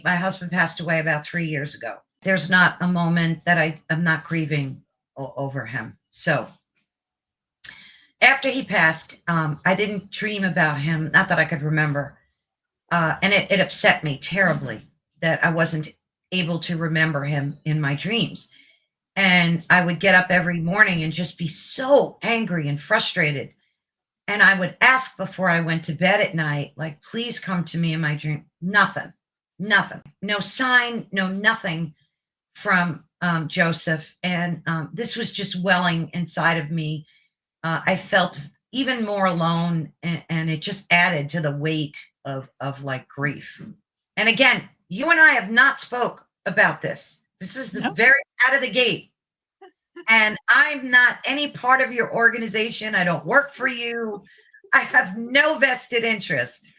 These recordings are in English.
My husband passed away about 3 years ago. There's not a moment that I am not grieving over him. So after he passed, I didn't dream about him, not that I could remember. And it upset me terribly that I wasn't able to remember him in my dreams. And I would get up every morning and just be so angry and frustrated. And I would ask before I went to bed at night, like, please come to me in my dream. Nothing, nothing, no sign, no nothing from Joseph. And this was just welling inside of me. I felt even more alone, and it just added to the weight of like grief. And again, you and I have not spoke about this. This is the very out of the gate. And I'm not any part of your organization. I don't work for you. I have no vested interest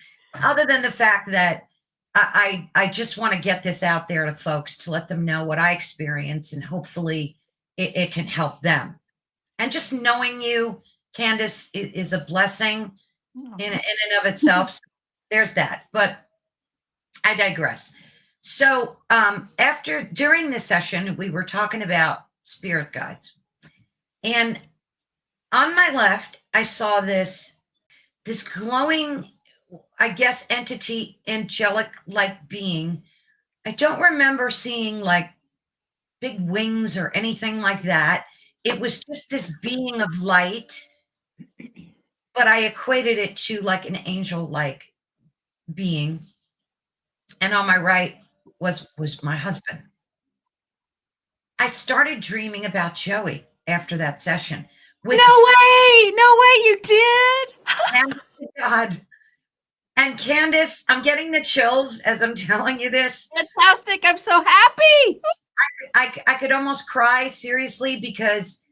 other than the fact that I just want to get this out there to folks to let them know what I experience, and hopefully it can help them. And just knowing you, Candace, is a blessing in and of itself. So there's that. But I digress. So during this session, we were talking about spirit guides. And on my left, I saw this glowing, I guess, entity, angelic like being. I don't remember seeing like big wings or anything like that. It was just this being of light, but I equated it to like an angel like being. And on my right was my husband. I started dreaming about Joey after that session. No way you did. And God. And Candace, I'm getting the chills as I'm telling you this. Fantastic. I'm so happy. I could almost cry, seriously, because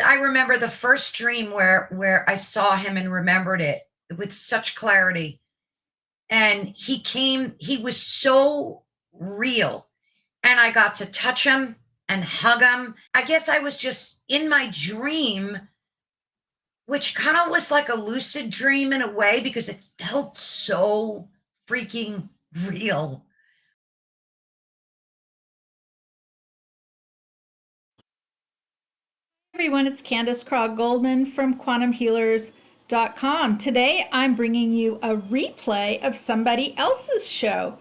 I remember the first dream where I saw him and remembered it with such clarity. And he was so real. And I got to touch him and hug him. I guess I was just in my dream, which kind of was like a lucid dream in a way, because it felt so freaking real. Everyone, it's Candace Craw-Goldman from quantumhealers.com. Today, I'm bringing you a replay of somebody else's show.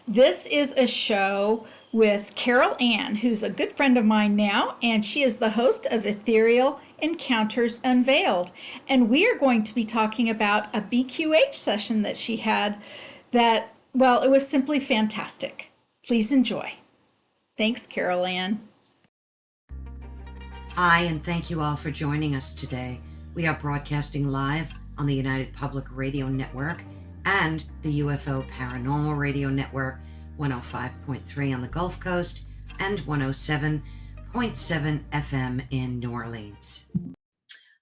This is a show with Carol Ann, who's a good friend of mine now, and she is the host of Ethereal Encounters Unveiled. And we are going to be talking about a BQH session that she had that, well, it was simply fantastic. Please enjoy. Thanks, Carol Ann. Hi, and thank you all for joining us today. We are broadcasting live on the United Public Radio Network and the UFO Paranormal Radio Network, 105.3 on the Gulf Coast and 107.7 FM in New Orleans.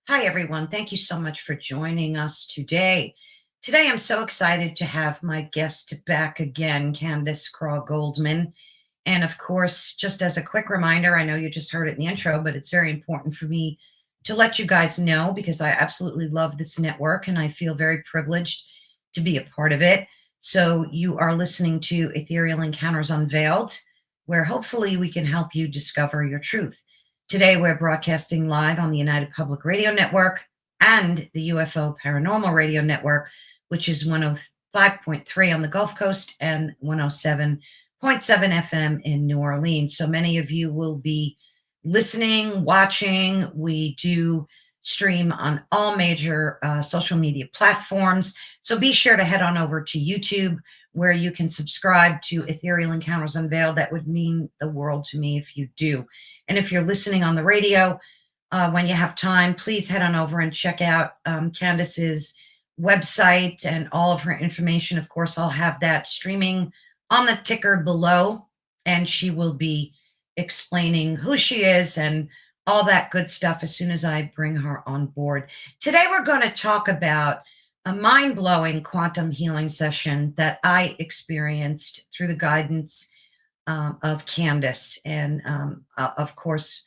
Hi, everyone. Thank you so much for joining us today. Today, I'm so excited to have my guest back again, Candace Craw-Goldman. And of course, just as a quick reminder, I know you just heard it in the intro, but it's very important for me to let you guys know, because I absolutely love this network and I feel very privileged to be a part of it. So you are listening to Ethereal Encounters Unveiled, where hopefully we can help you discover your truth. Today, we're broadcasting live on the United Public Radio Network and the UFO Paranormal Radio Network, which is 105.3 on the Gulf Coast and 107.7 FM in New Orleans. So many of you will be listening, watching. We do stream on all major social media platforms. So be sure to head on over to YouTube, where you can subscribe to Ethereal Encounters Unveiled. That would mean the world to me if you do. And if you're listening on the radio, when you have time, please head on over and check out Candace's website and all of her information. Of course, I'll have that streaming on the ticker below, and she will be explaining who she is and all that good stuff as soon as I bring her on board. Today, we're going to talk about a mind-blowing quantum healing session that I experienced through the guidance of Candace. And of course,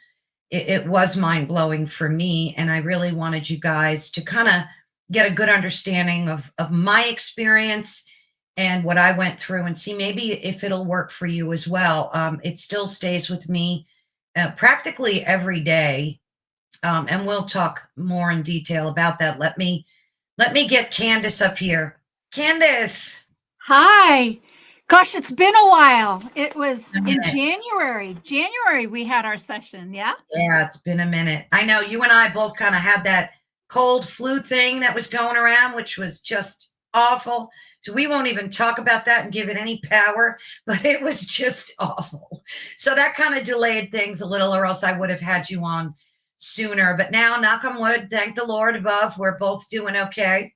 it was mind-blowing for me. And I really wanted you guys to kind of get a good understanding of my experience and what I went through, and see maybe if it'll work for you as well. It still stays with me practically every day, and we'll talk more in detail about that. Let me get Candace up here. Candace. Hi. Gosh, it's been a while. It was A in minute. January. January we had our session, yeah? Yeah, it's been a minute. I know you and I both kind of had that cold flu thing that was going around, which was just awful. So we won't even talk about that and give it any power, but it was just awful. So that kind of delayed things a little, or else I would have had you on sooner. But now, knock on wood, thank the Lord above, we're both doing okay.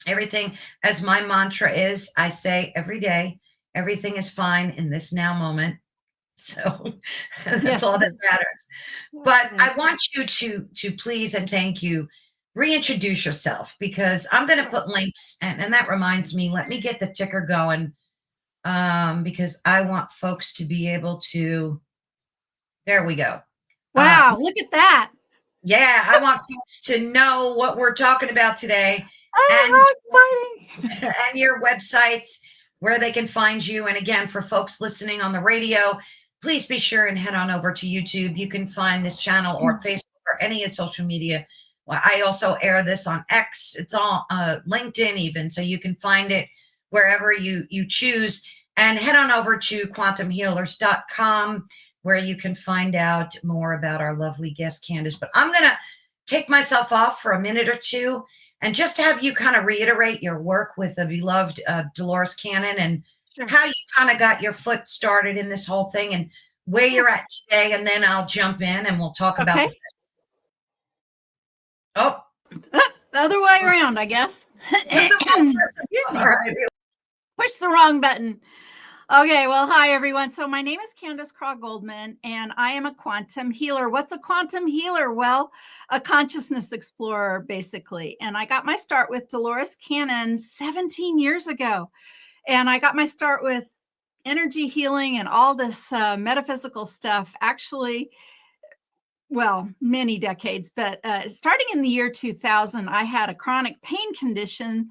Everything, as my mantra is, I say every day, everything is fine in this now moment. So that's Yes. all that matters. But I want you to please and thank you reintroduce yourself, because I'm going to put links, and that reminds me, let me get the ticker going, because I want folks to be able to, there we go. Wow, look at that. Yeah, I want folks to know what we're talking about today. Oh, how exciting. And your websites where they can find you. And again, for folks listening on the radio, please be sure and head on over to YouTube. You can find this channel or Facebook or any of social media. Well, I also air this on X. It's all LinkedIn even, so you can find it wherever you choose. And head on over to quantumhealers.com, where you can find out more about our lovely guest, Candace. But I'm going to take myself off for a minute or two and just have you kind of reiterate your work with the beloved Dolores Cannon, and Sure. how you kind of got your foot started in this whole thing and where you're at today. And then I'll jump in and we'll talk about Okay. this. Oh, The other way around, I guess. all right. Push the wrong button. Okay, well, hi everyone. So my name is Candace Craw-Goldman, and I am a quantum healer. What's a quantum healer? Well, a consciousness explorer, basically. And I got my start with Dolores Cannon 17 years ago. And I got my start with energy healing and all this metaphysical stuff, actually, well, many decades, but starting in the year 2000, I had a chronic pain condition,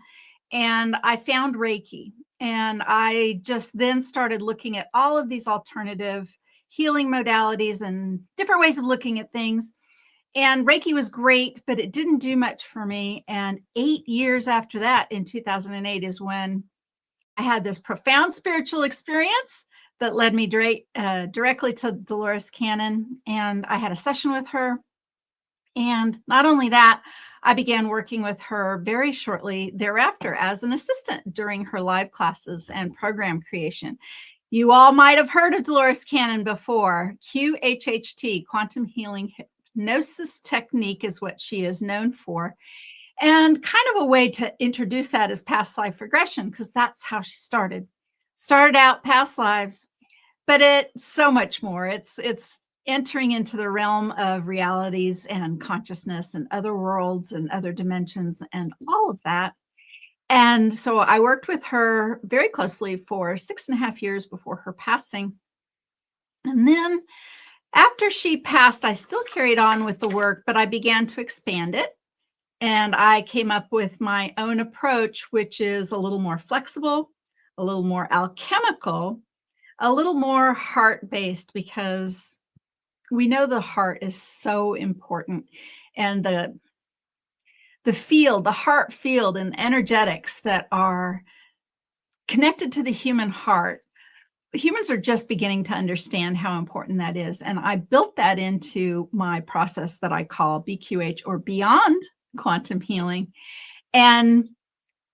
and I found Reiki. And I just then started looking at all of these alternative healing modalities and different ways of looking at things. And Reiki was great, but it didn't do much for me. And 8 years after that, in 2008, is when I had this profound spiritual experience that led me directly to Dolores Cannon. And I had a session with her. And not only that, I began working with her very shortly thereafter as an assistant during her live classes and program creation. You all might have heard of Dolores Cannon before. QHHT, Quantum Healing Hypnosis Technique, is what she is known for. And kind of a way to introduce that is past life regression, because that's how she started. Started out past lives, but it's so much more. It's entering into the realm of realities and consciousness and other worlds and other dimensions and all of that. And so I worked with her very closely for 6.5 years before her passing. And then after she passed, I still carried on with the work, but I began to expand it. And I came up with my own approach, which is a little more flexible, a little more alchemical, a little more heart-based, because we know the heart is so important, and the field, the heart field and energetics that are connected to the human heart. Humans are just beginning to understand how important that is. And I built that into my process that I call BQH, or Beyond Quantum Healing. And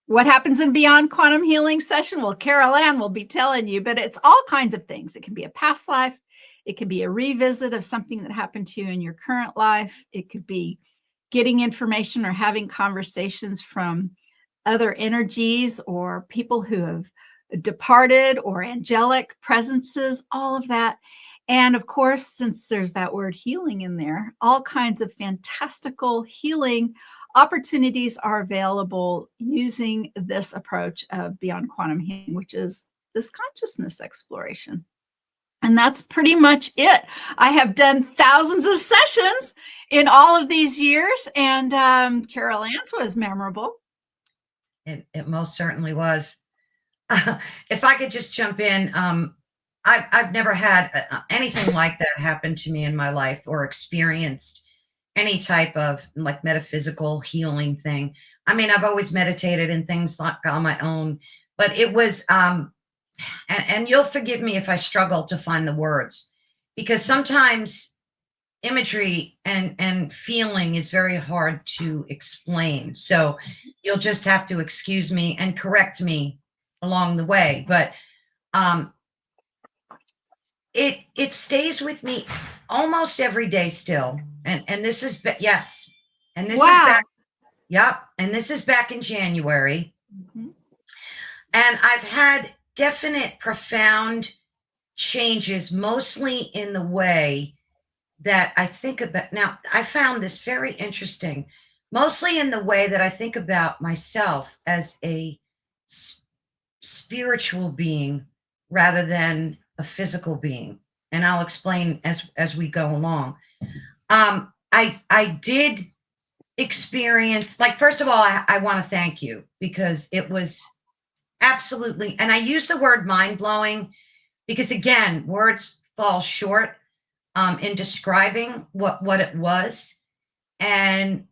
what happens in Beyond Quantum Healing session? Well, Carol Ann will be telling you, but it's all kinds of things. It can be a past life. It can be a revisit of something that happened to you in your current life. It could be getting information or having conversations from other energies or people who have departed, or angelic presences, all of that. And of course, since there's that word healing in there, all kinds of fantastical healing opportunities are available using this approach of Beyond Quantum Healing, which is this consciousness exploration. And that's pretty much it. I have done thousands of sessions in all of these years, and Carol Ann's was memorable. It most certainly was. if I could just jump in, I've never had anything like that happen to me in my life or experienced any type of like metaphysical healing thing. I mean, I've always meditated and things like on my own, but it was, and you'll forgive me if I struggle to find the words, because sometimes imagery and feeling is very hard to explain. So you'll just have to excuse me and correct me along the way. But um, it stays with me almost every day still. And this is yes, and this is Wow. back. Yep, and this is back in January. Mhm. And I've had definite, profound changes, mostly in the way that I think about. Now, I found this very interesting, mostly in the way that I think about myself as a spiritual being rather than a physical being. And I'll explain as we go along. I did experience, like, first of all, I want to thank you because it was absolutely, and I use the word mind blowing because again, words fall short in describing what it was. And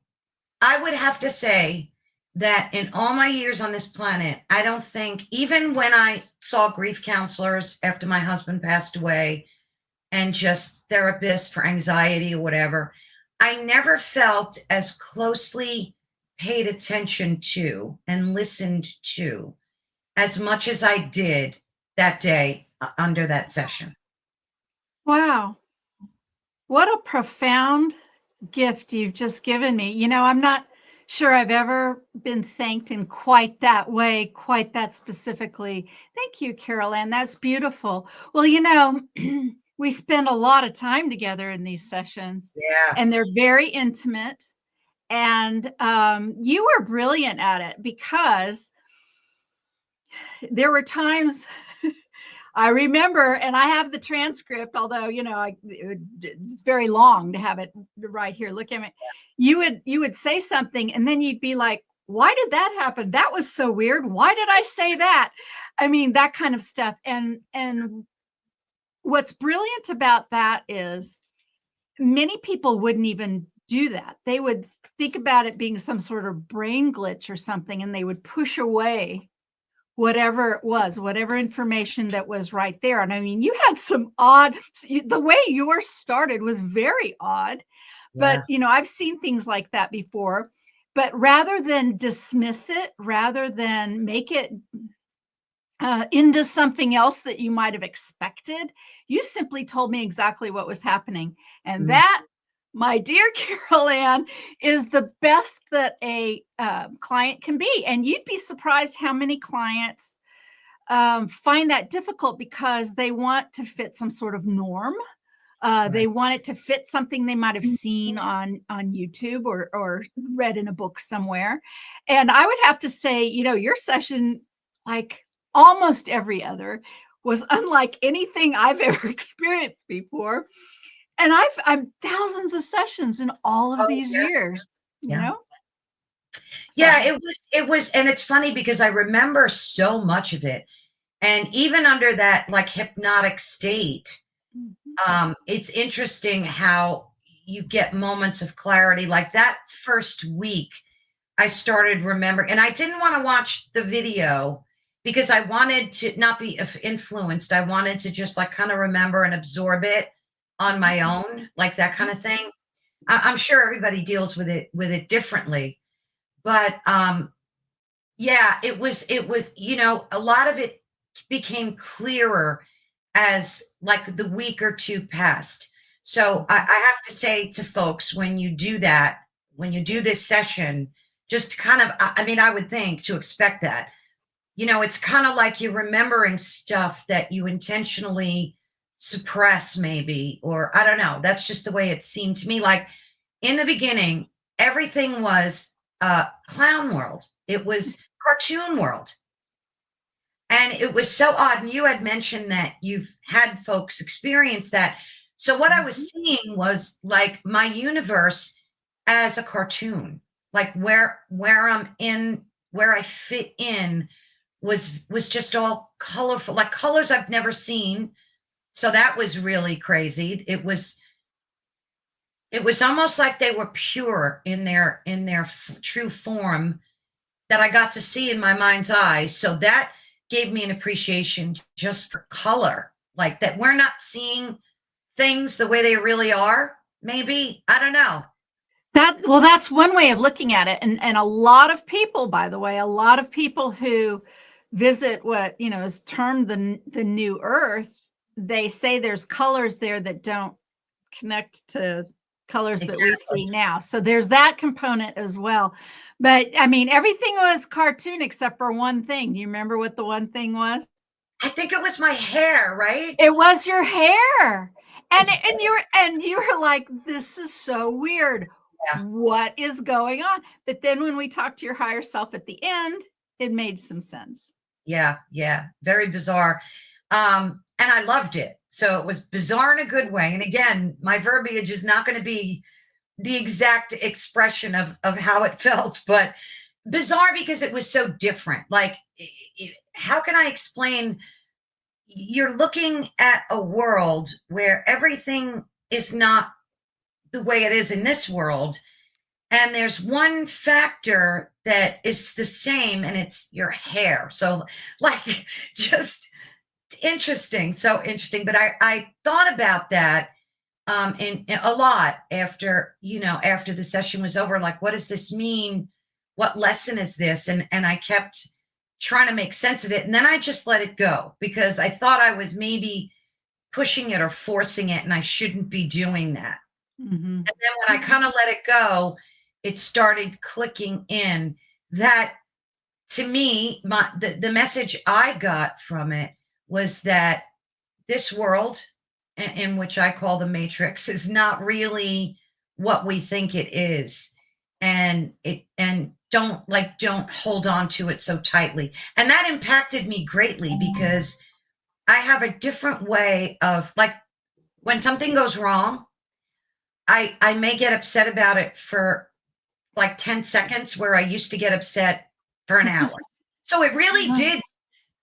I would have to say that in all my years on this planet, I don't think, even when I saw grief counselors after my husband passed away and just therapists for anxiety or whatever, I never felt as closely paid attention to and listened to as much as I did that day under that session. Wow. What a profound gift you've just given me. You know, I'm not sure I've ever been thanked in quite that way, quite that specifically. Thank you, Carol Ann. That's beautiful. Well, you know, we spend a lot of time together in these sessions, Yeah. and they're very intimate. And you were brilliant at it because there were times I remember, and I have the transcript, although, you know, it's very long to have it right here. Look at me. You would say something and then you'd be like, why did that happen? That was so weird. Why did I say that? I mean, that kind of stuff. And what's brilliant about that is many people wouldn't even do that. They would think about it being some sort of brain glitch or something, and they would push away whatever it was, whatever information that was right there. And I mean, you had some the way yours started was very odd, Yeah. but you know, I've seen things like that before. But rather than dismiss it, rather than make it into something else that you might have expected, you simply told me exactly what was happening. And Mm. that, my dear Carol Ann, is the best that a client can be. And you'd be surprised how many clients find that difficult because they want to fit some sort of norm. They Right. want it to fit something they might have seen on YouTube or read in a book somewhere. And I would have to say, you know, your session, like almost every other, was unlike anything I've ever experienced before. And I'm thousands of sessions in all of Oh, these yeah. years, you Yeah. know? Yeah, So, it was, and it's funny because I remember so much of it. And even under that like hypnotic state, mhm. it's interesting how you get moments of clarity. Like that first week, I started remembering, and I didn't want to watch the video because I wanted to not be influenced. I wanted to just like kind of remember and absorb it on my own, like that kind of thing. I'm sure everybody deals with it differently, but yeah, it was, you know, a lot of it became clearer as like the week or two passed. So I have to say to folks, when you do that, when you do this session, just kind of, I mean, I would think to expect that, you know, it's kind of like you're remembering stuff that you intentionally suppress, maybe, or I don't know. That's just the way it seemed to me. Like in the beginning, everything was clown world. It was cartoon world. And it was so odd. And you had mentioned that you've had folks experience that. So what I was seeing was like my universe as a cartoon, like where I'm in, where I fit in was just all colorful, like colors I've never seen. So that was really crazy. It was almost like they were pure in their true form that I got to see in my mind's eye. So that gave me an appreciation just for color, like that we're not seeing things the way they really are. Maybe, I don't know. That's one way of looking at it. And a lot of people, by the way, a lot of people who visit what, is termed the new earth, they say there's colors there that don't connect to colors that we see now. So there's that component as well. But I mean, everything was cartoon except for one thing. Do you remember what the one thing was? I think it was my hair, right? It was your hair. And you were like, this is so weird. Yeah. What is going on? But then when we talked to your higher self at the end, it made some sense. Yeah, very bizarre. And I loved it. So it was bizarre in a good way. And again, my verbiage is not going to be the exact expression of how it felt, but bizarre because it was so different. Like, how can I explain? You're looking at a world where everything is not the way it is in this world. And there's one factor that is the same, and it's your hair. So, like, just interesting, so interesting. But I thought about that in a lot after the session was over. Like, what does this mean? What lesson is this? And I kept trying to make sense of it, and then I just let it go because I thought I was maybe pushing it or forcing it, and I shouldn't be doing that. Mm-hmm. And then when I kind of let it go, it started clicking in that, to me, the message I got from it was that this world, in which I call the Matrix, is not really what we think it is. And don't hold on to it so tightly. And that impacted me greatly because I have a different way of, like, when something goes wrong, I may get upset about it for like 10 seconds where I used to get upset for an hour. So it really did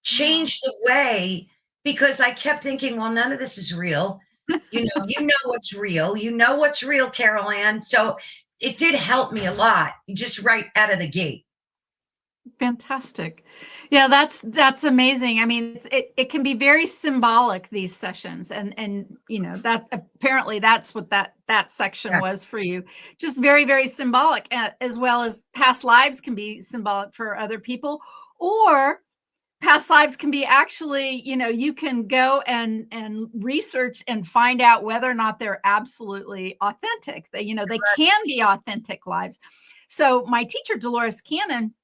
change the way, because I kept thinking, well, none of this is real. You know what's real. You know what's real, Carol Ann. So it did help me a lot, just right out of the gate. Fantastic. Yeah, that's amazing. I mean, it can be very symbolic, these sessions, and that apparently that's what that section was for you. Just very, very symbolic, as well as past lives can be symbolic for other people, or past lives can be actually, you can go and research and find out whether or not they're absolutely authentic. They can be authentic lives. So my teacher, Dolores Cannon,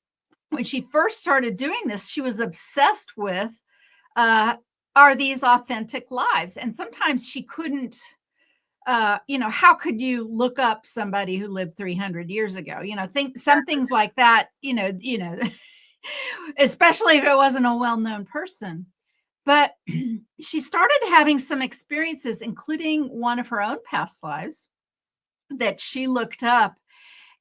when she first started doing this, she was obsessed with, are these authentic lives? And sometimes she couldn't, how could you look up somebody who lived 300 years ago? Some things like that, especially if it wasn't a well-known person. But she started having some experiences, including one of her own past lives that she looked up.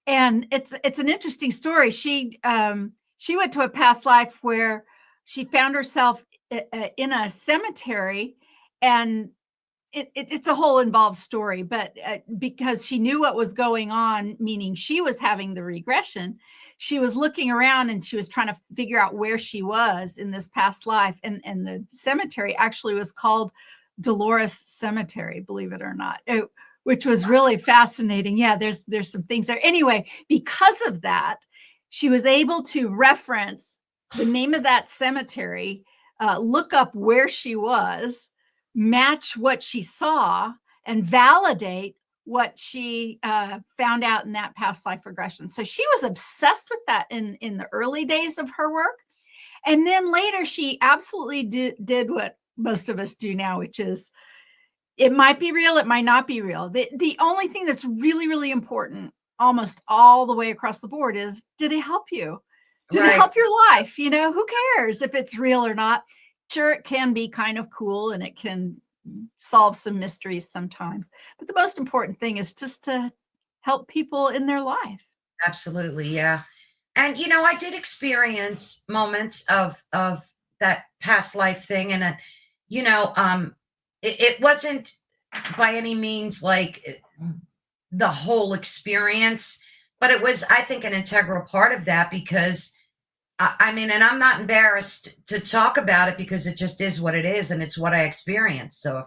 And it's an interesting story. She went to a past life where she found herself in a cemetery, and it's a whole involved story, but because she knew what was going on, meaning she was having the regression, she was looking around and she was trying to figure out where she was in this past life. And the cemetery actually was called Dolores Cemetery, believe it or not, which was really fascinating. Yeah, there's some things there. Anyway, because of that, she was able to reference the name of that cemetery, look up where she was, match what she saw, and validate what she found out in that past life regression. So she was obsessed with that in the early days of her work. And then later she absolutely did what most of us do now, which is, it might be real, it might not be real. The only thing that's really, really important almost all the way across the board is, did it help you? Did it help your life? Who cares if it's real or not? Sure, it can be kind of cool and it can solve some mysteries sometimes. But the most important thing is just to help people in their life. Absolutely. Yeah. And I did experience moments of that past life thing, and it wasn't by any means like the whole experience, but it was, I think, an integral part of that because I mean, and I'm not embarrassed to talk about it because it just is what it is, and it's what I experienced. So, if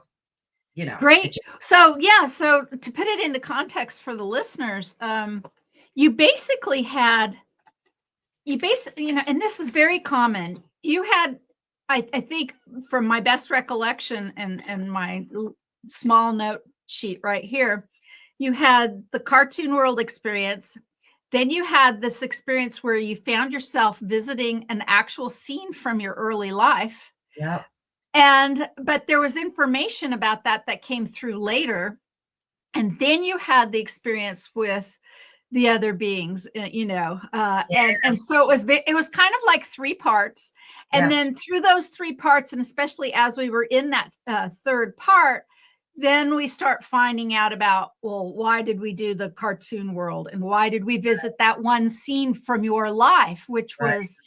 it Great. just So yeah, so to put it into context for the listeners, you basically had and this is very common. You had, I think, from my best recollection and my small note sheet right here, you had the cartoon world experience. Then you had this experience where you found yourself visiting an actual scene from your early life. yeah, But there was information about that came through later. And then you had the experience with the other beings, and so it was kind of like three parts. And yes, then through those three parts, and especially as we were in that third part, then we start finding out about, well, why did we do the cartoon world, and why did we visit that one scene from your life, which right, was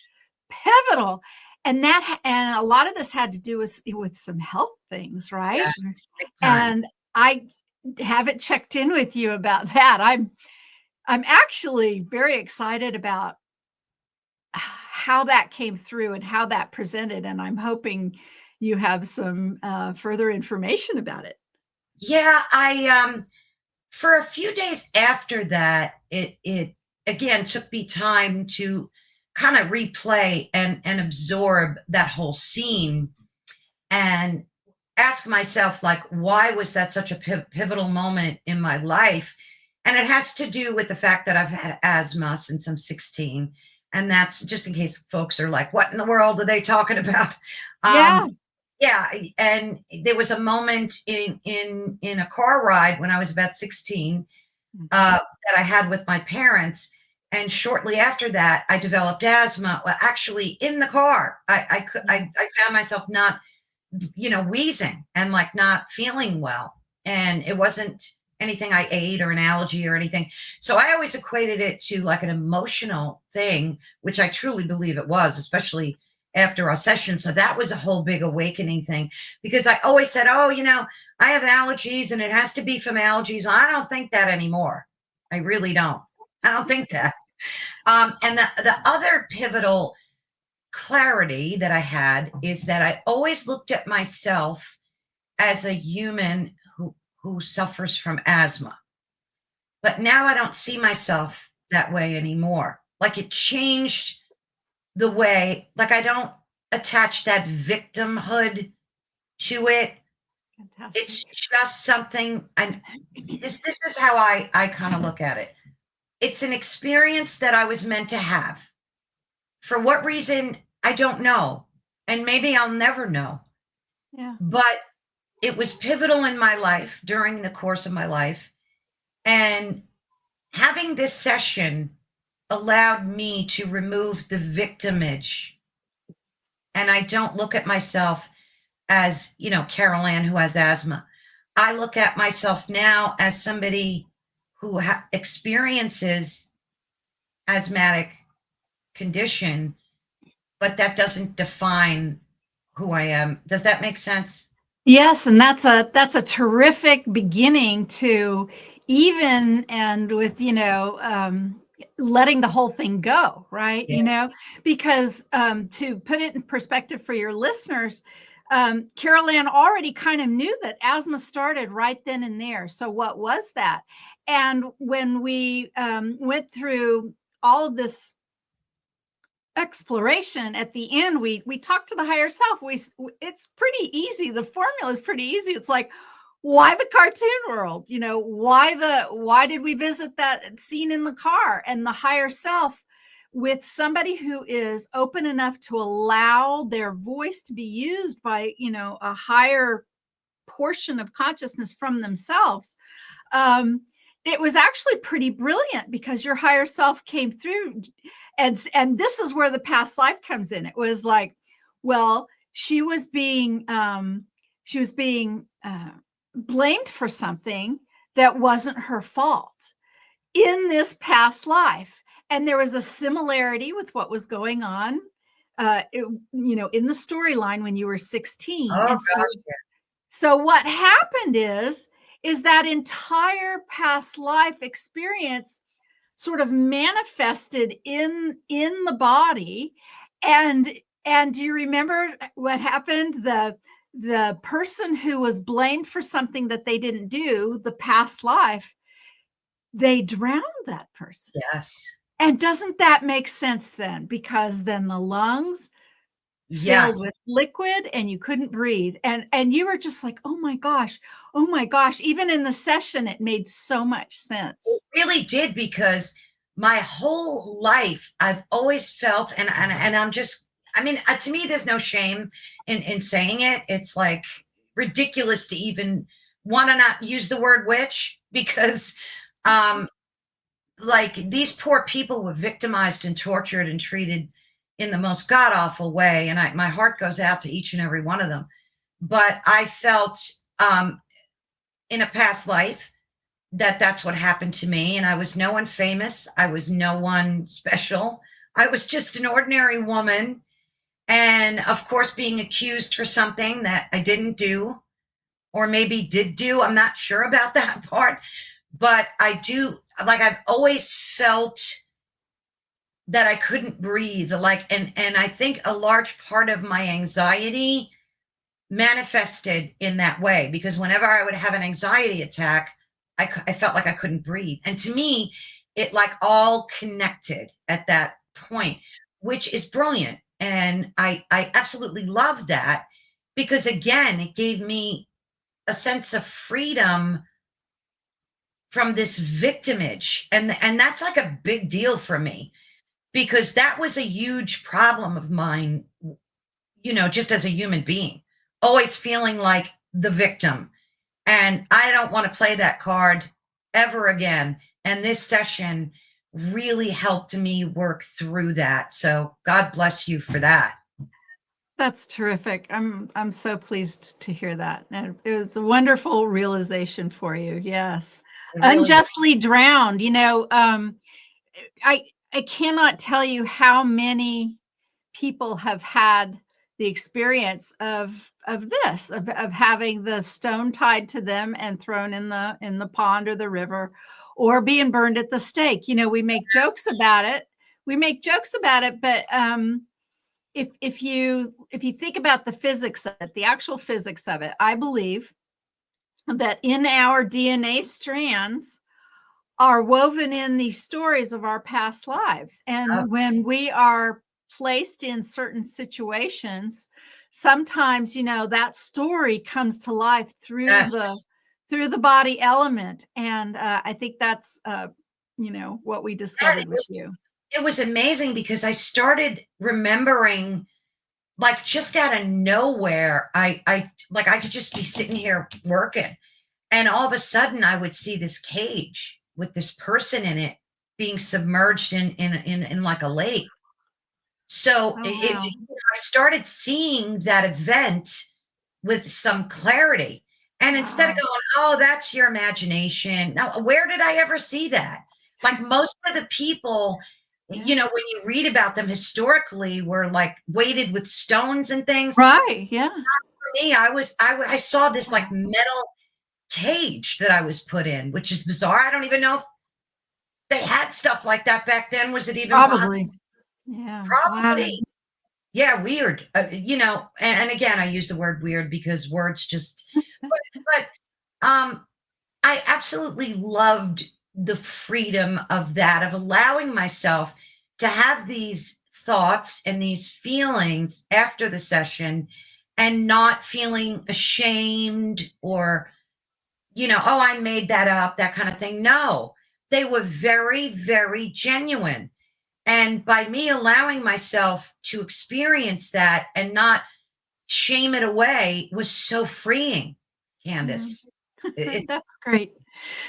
pivotal. And a lot of this had to do with some health things, right? yes, big time. And I haven't checked in with you about that. I'm actually very excited about how that came through and how that presented, and I'm hoping you have some further information about it. Yeah, I for a few days after that, it again took me time to kind of replay and absorb that whole scene and ask myself, like, why was that such a pivotal moment in my life? And it has to do with the fact that I've had asthma since I'm 16. And that's just in case folks are like, what in the world are they talking about? Yeah. Yeah, and there was a moment in a car ride when I was about 16 that I had with my parents, and shortly after that, I developed asthma. Well, actually, in the car, I found myself not, wheezing and like not feeling well, and it wasn't anything I ate or an allergy or anything. So I always equated it to like an emotional thing, which I truly believe it was, especially after our session. So that was a whole big awakening thing because I always said, oh, I have allergies and it has to be from allergies. I don't think that anymore. I really don't. I don't think that. And the other pivotal clarity that I had is that I always looked at myself as a human who suffers from asthma. But now I don't see myself that way anymore. Like it changed the way, like I don't attach that victimhood to it. Fantastic. It's just something, and this is how I kind of look at it. It's an experience that I was meant to have. For what reason, I don't know. And maybe I'll never know. Yeah. But it was pivotal in my life during the course of my life. And having this session allowed me to remove the victimage. And I don't look at myself as, Carol Ann who has asthma. I look at myself now as somebody who experiences asthmatic condition, but that doesn't define who I am. Does that make sense? Yes, and that's a terrific beginning to even and with letting the whole thing go, right? Yeah. Because to put it in perspective for your listeners, Carol Ann already kind of knew that asthma started right then and there. So what was that? And when we went through all of this exploration at the end, we talk to the higher self. It's pretty easy. The formula is pretty easy. It's like, why the cartoon world? Why did we visit that scene in the car? And the higher self, with somebody who is open enough to allow their voice to be used by a higher portion of consciousness from themselves, it was actually pretty brilliant because your higher self came through, and this is where the past life comes in. It was like, well, she was being blamed for something that wasn't her fault in this past life. and there was a similarity with what was going on, in the storyline when you were 16. Oh And gosh, so what happened is that entire past life experience sort of manifested in the body. And do you remember what happened? The person who was blamed for something that they didn't do, the past life, they drowned that person. yes, And doesn't that make sense then? Because then the lungs filled yes. with liquid and you couldn't breathe. And you were just like, oh my gosh, oh my gosh. Even in the session, it made so much sense. It really did, because my whole life I've always felt, and I'm just, I mean, to me, there's no shame in saying it. It's like ridiculous to even want to not use the word witch, because like these poor people were victimized and tortured and treated in the most god awful way, and my heart goes out to each and every one of them. But I felt in a past life that's what happened to me, and I was no one famous, I was no one special, I was just an ordinary woman, and of course being accused for something that I didn't do, or maybe did do. I'm not sure about that part, but I do, like, I've always felt that I couldn't breathe, like, and I think a large part of my anxiety manifested in that way, because whenever I would have an anxiety attack, I felt like I couldn't breathe. And to me, it like all connected at that point, which is brilliant. And I absolutely love that, because again, it gave me a sense of freedom from this victimage. And that's like a big deal for me, because that was a huge problem of mine, just as a human being, always feeling like the victim. And I don't want to play that card ever again. And this session really helped me work through that. So God bless you for that. That's terrific. I'm so pleased to hear that. And it was a wonderful realization for you. Yes. Really, Unjustly drowned. I cannot tell you how many people have had the experience of this, of having the stone tied to them and thrown in the pond or the river, or being burned at the stake. We make jokes about it. But if you think about the physics of it, the actual physics of it, I believe that in our DNA strands are woven in these stories of our past lives. And when we are placed in certain situations, sometimes, that story comes to life through yes. through the body element. And I think that's, what we discovered with you. It was amazing, because I started remembering, like, just out of nowhere, I could just be sitting here working, and all of a sudden I would see this cage with this person in it being submerged in like a lake. So Wow. I started seeing that event with some clarity. And instead of going, oh, that's your imagination. Now, where did I ever see that? Like, most of the people, when you read about them historically, were like weighted with stones and things. Right. Yeah. For me, I saw this like metal cage that I was put in, which is bizarre. I don't even know if they had stuff like that back then. Was it even possible? Yeah. Probably. Wow. Yeah, weird. And again, I use the word weird because words just, but I absolutely loved the freedom of that, of allowing myself to have these thoughts and these feelings after the session, and not feeling ashamed or, oh, I made that up, that kind of thing. No, they were very, very genuine. And by me allowing myself to experience that and not shame it away was so freeing, Candace. That's great.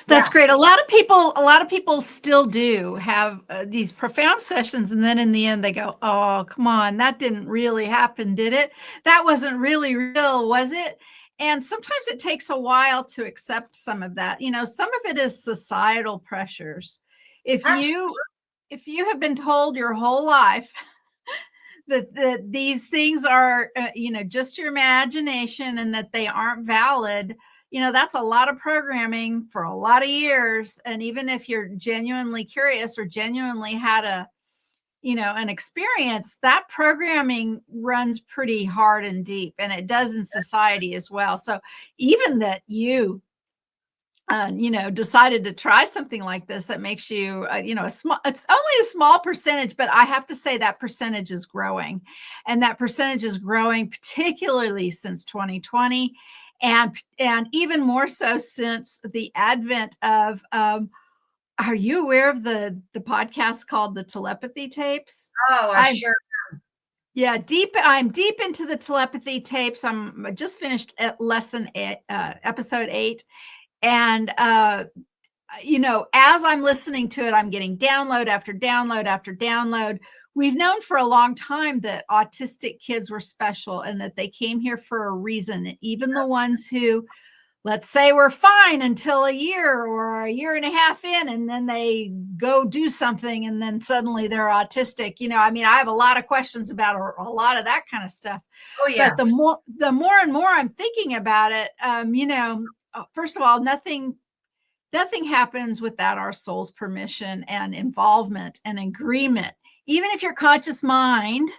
That's great. A lot of people still do have these profound sessions, and then in the end they go, "Oh, come on, that didn't really happen, did it? That wasn't really real, was it?" And sometimes it takes a while to accept some of that. Some of it is societal pressures. If you if you have been told your whole life that these things are, just your imagination and that they aren't valid, that's a lot of programming for a lot of years. And even if you're genuinely curious or genuinely had an experience, that programming runs pretty hard and deep, and it does in society as well. So even that you decided to try something like this, that makes you, it's only a small percentage, but I have to say that percentage is growing, and that percentage is growing particularly since 2020, and even more so since the advent of, are you aware of the podcast called the Telepathy Tapes? Oh, I sure. Yeah, I'm deep into the telepathy tapes. I just finished at episode 8. And, as I'm listening to it, I'm getting download after download after download. We've known for a long time that autistic kids were special and that they came here for a reason. Even the ones who, let's say, were fine until a year or a year and a half in, and then they go do something and then suddenly they're autistic. I have a lot of questions about a lot of that kind of stuff. Oh, yeah. But the more and more I'm thinking about it, first of all, nothing happens without our soul's permission and involvement and agreement. Even if your conscious mind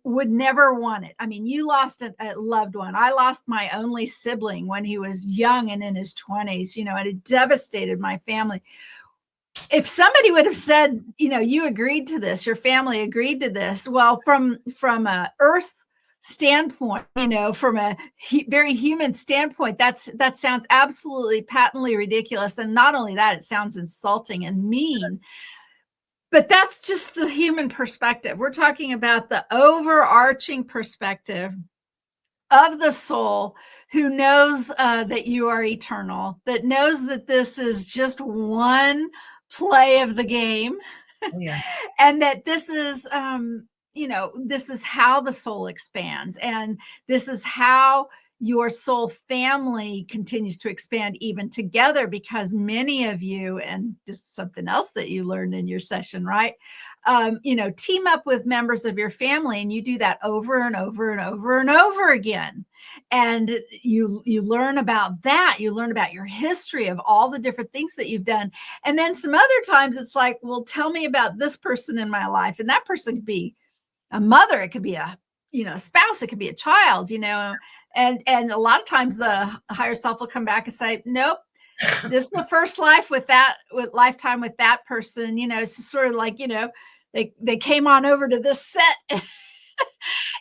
would never want it. I mean, you lost a loved one. I lost my only sibling when he was young and in his 20s, and it devastated my family. If somebody would have said, you agreed to this, your family agreed to this, well, from a earth standpoint, from a very human standpoint, that sounds absolutely patently ridiculous. And not only that, it sounds insulting and mean. But that's just the human perspective. We're talking about the overarching perspective of the soul, who knows that you are eternal, that knows that this is just one play of the game. Oh, yeah. And that this is, this is how the soul expands. And this is how your soul family continues to expand even together, because many of you, and this is something else that you learned in your session, right? Team up with members of your family, and you do that over and over and over and over again. And you learn about that. You learn about your history of all the different things that you've done. And then some other times it's like, well, tell me about this person in my life. And that person could be a mother. It could be a spouse. It could be a child, and a lot of times the higher self will come back and say, nope, this is the first lifetime with that person. It's just sort of like, they came on over to this set,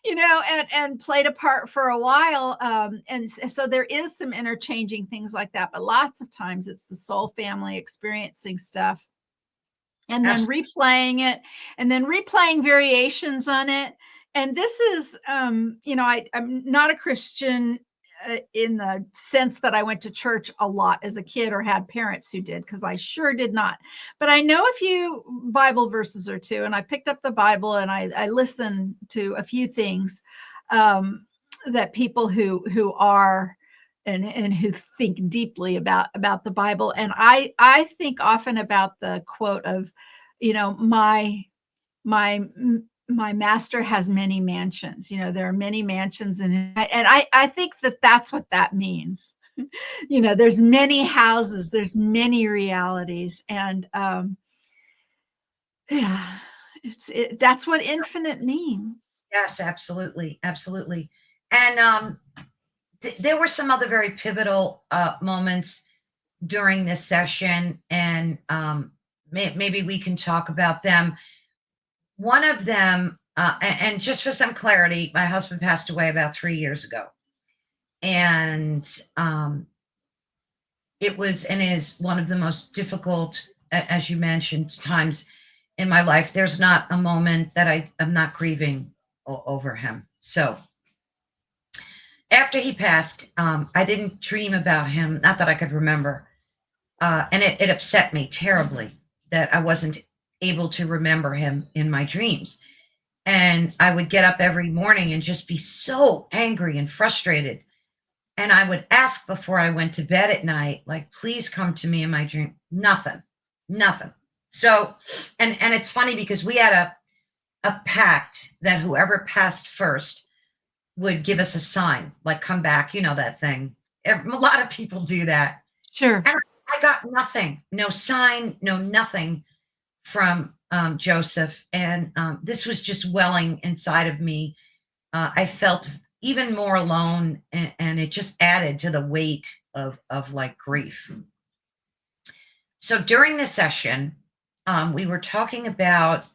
and played a part for a while. And so there is some interchanging things like that, but lots of times it's the soul family experiencing stuff and then replaying it and then replaying variations on it. And this is, I'm not a Christian in the sense that I went to church a lot as a kid or had parents who did, because I sure did not. But I know a few Bible verses or two, and I picked up the Bible and I listened to a few things that people who are and who think deeply about the Bible. And I think often about the quote of, my master has many mansions. There are many mansions, and I think that's what that means. There's many houses, there's many realities, and that's what infinite means. Yes, absolutely, absolutely. And there were some other very pivotal moments during this session, and maybe we can talk about them. One of them, and just for some clarity, my husband passed away about 3 years ago. And it was and is one of the most difficult, as you mentioned, times in my life. There's not a moment that I'm not grieving over him. So after he passed, I didn't dream about him, not that I could remember. And it upset me terribly that I wasn't able to remember him in my dreams. And I would get up every morning and just be so angry and frustrated. And I would ask before I went to bed at night, like, please come to me in my dream. Nothing. So, and it's funny because we had a pact that whoever passed first would give us a sign, like come back, you know, that thing. A lot of people do that. Sure. And I got nothing, no sign, no nothing from Joseph. And this was just welling inside of me. I felt even more alone, and it just added to the weight of like grief. So during the session, we were talking about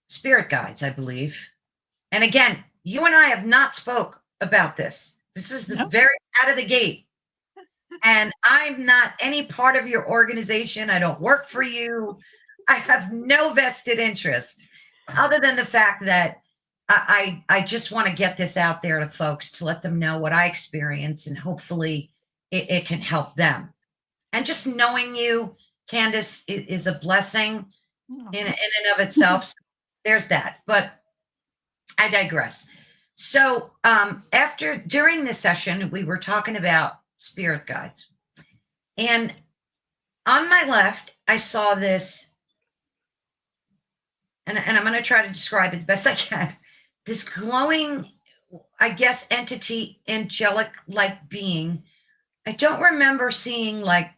spirit guides, I believe. And again, you and I have not spoke about this. This is the very out of the gate. And I'm not any part of your organization. I don't work for you. I have no vested interest other than the fact that I just want to get this out there to folks to let them know what I experience, and hopefully it can help them. And just knowing you, Candace, is a blessing in and of itself. So there's that. But I digress. So during this session, we were talking about spirit guides. And on my left, I saw this, and I'm going to try to describe it the best I can. This glowing, I guess, entity, angelic-like being. I don't remember seeing like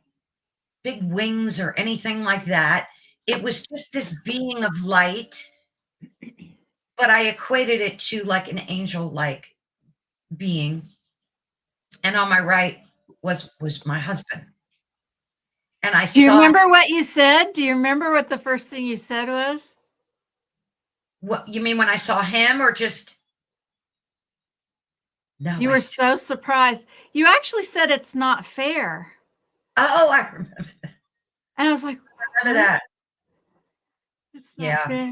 big wings or anything like that. It was just this being of light, but I equated it to like an angel-like being. And on my right was my husband. And I Do you saw. remember what you said? Do you remember what the first thing you said was? What you mean when I saw him, or just? No. You were so surprised. You actually said it's not fair. Oh, I remember that. And I was like, Remember that. It's not fair.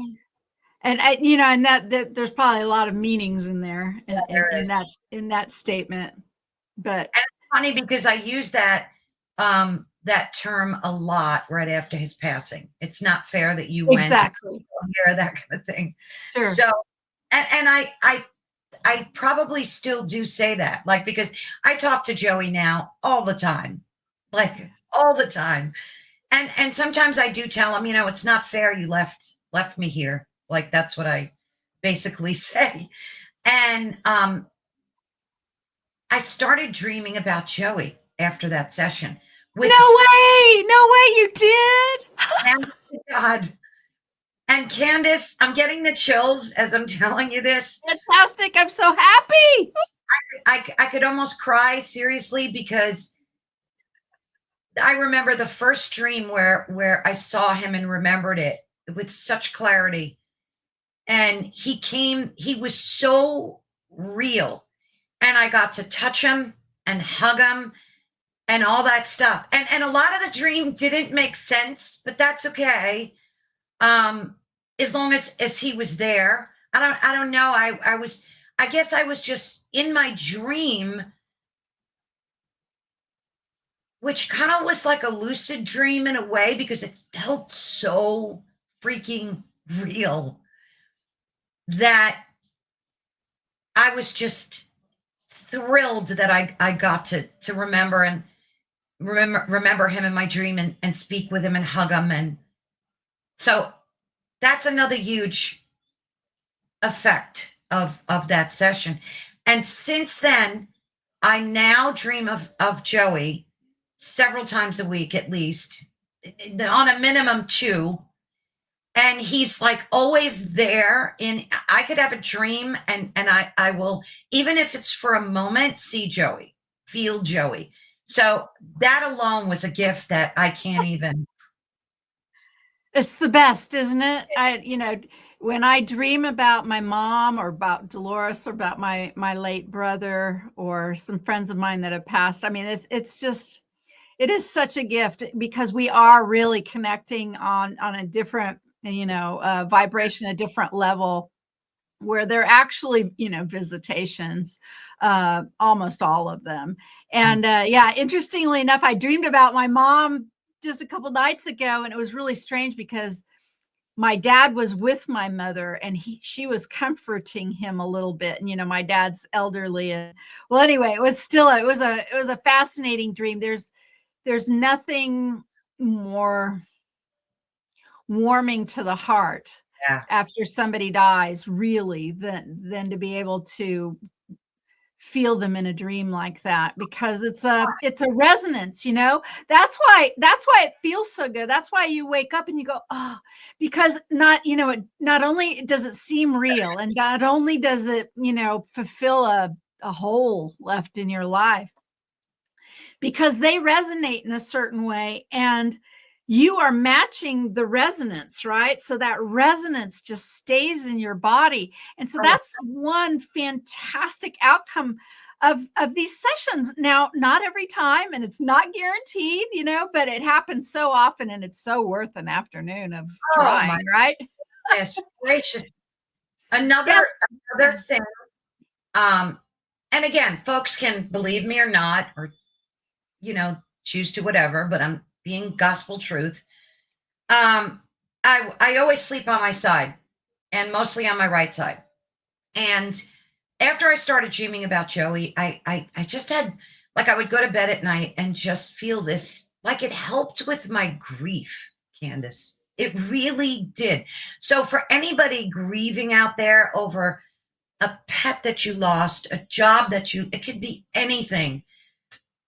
And and that there's probably a lot of meanings in there in that statement. But and it's funny because I use that that term a lot right after his passing. It's not fair that you went here, that kind of thing. Sure. So, and I probably still do say that, like, because I talk to Joey now all the time, like all the time. And sometimes I do tell him, it's not fair you left me here. Like, that's what I basically say. And I started dreaming about Joey after that session. No way you did. And God. And Candace, I'm getting the chills as I'm telling you this. Fantastic. I'm so happy. I could almost cry, seriously, because I remember the first dream where I saw him and remembered it with such clarity. And he was so real. And I got to touch him and hug him and all that stuff. And a lot of the dream didn't make sense, but that's okay. As long as he was there. I don't know. I guess I was just in my dream, which kind of was like a lucid dream in a way, because it felt so freaking real that I was just thrilled that I got to remember and remember him in my dream and speak with him and hug him. And so that's another huge effect of that session. And since then, I now dream of Joey several times a week, at least, on a minimum 2. And he's like always there. I could have a dream and I will, even if it's for a moment, see Joey, feel Joey. So that alone was a gift that I can't even. It's the best, isn't it? When I dream about my mom or about Dolores or about my late brother or some friends of mine that have passed, I mean, it is such a gift, because we are really connecting on a different, vibration, a different level, where they're actually, visitations, almost all of them. And interestingly enough, I dreamed about my mom just a couple nights ago, and it was really strange because my dad was with my mother and she was comforting him a little bit. And, my dad's elderly. And well, anyway, it was a fascinating dream. There's nothing more warming to the heart Yeah. after somebody dies, really, than to be able to feel them in a dream like that, because it's a resonance, that's why it feels so good. That's why you wake up and you go, oh, because not only does it seem real, and not only does it fulfill a hole left in your life, because they resonate in a certain way, and you are matching the resonance, right? So that resonance just stays in your body. And so that's one fantastic outcome of these sessions. Now, not every time, and it's not guaranteed, but it happens so often, and it's so worth an afternoon of trying, right? Goodness gracious. Another thing. And again, folks can believe me or not, or choose to whatever, but I'm being gospel truth. I always sleep on my side, and mostly on my right side. And after I started dreaming about Joey, I just had, like, I would go to bed at night and just feel this, like, it helped with my grief, Candace. It really did. So for anybody grieving out there over a pet that you lost, a job it could be anything.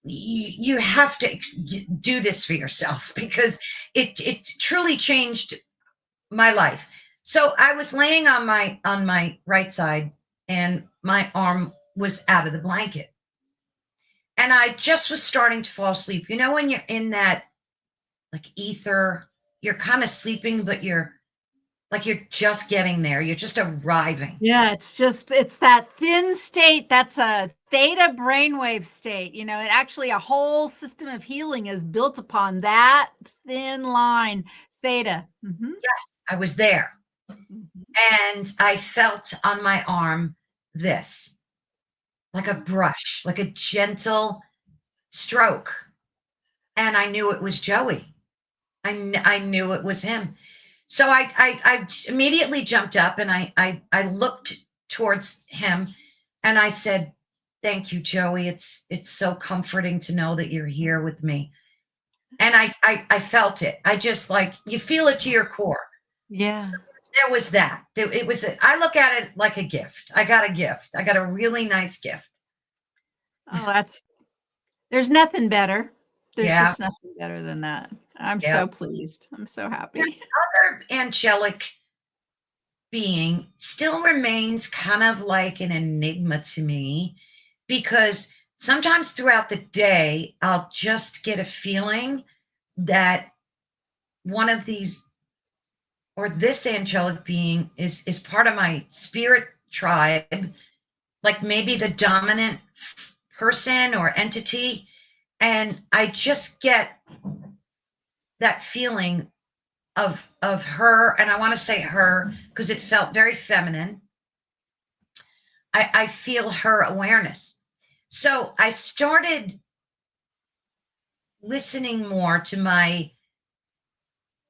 You have to do this for yourself, because it truly changed my life. So I was laying on my right side, and my arm was out of the blanket, and I just was starting to fall asleep. When you're in that, like, ether, you're kind of sleeping, but you're just getting there. You're just arriving. Yeah, it's that thin state. That's a theta brainwave state. It actually, a whole system of healing is built upon that thin line, theta. Mm-hmm. Yes, I was there. And I felt on my arm this, like a brush, like a gentle stroke. And I knew it was Joey. I knew it was him. So I immediately jumped up, and I looked towards him, and I said, "Thank you, Joey. It's so comforting to know that you're here with me." And I felt it. I just, like, you feel it to your core. Yeah. So there was that. I look at it like a gift. I got a gift. I got a really nice gift. Oh, there's nothing better. There's Yeah. just nothing better than that. I'm Yeah. so pleased. I'm so happy. Other angelic being still remains kind of like an enigma to me, because sometimes throughout the day, I'll just get a feeling that one of these, or this angelic being, is part of my spirit tribe, like maybe the dominant person or entity. And I just get that feeling of her, and I want to say her because it felt very feminine. I feel her awareness. So I started listening more to my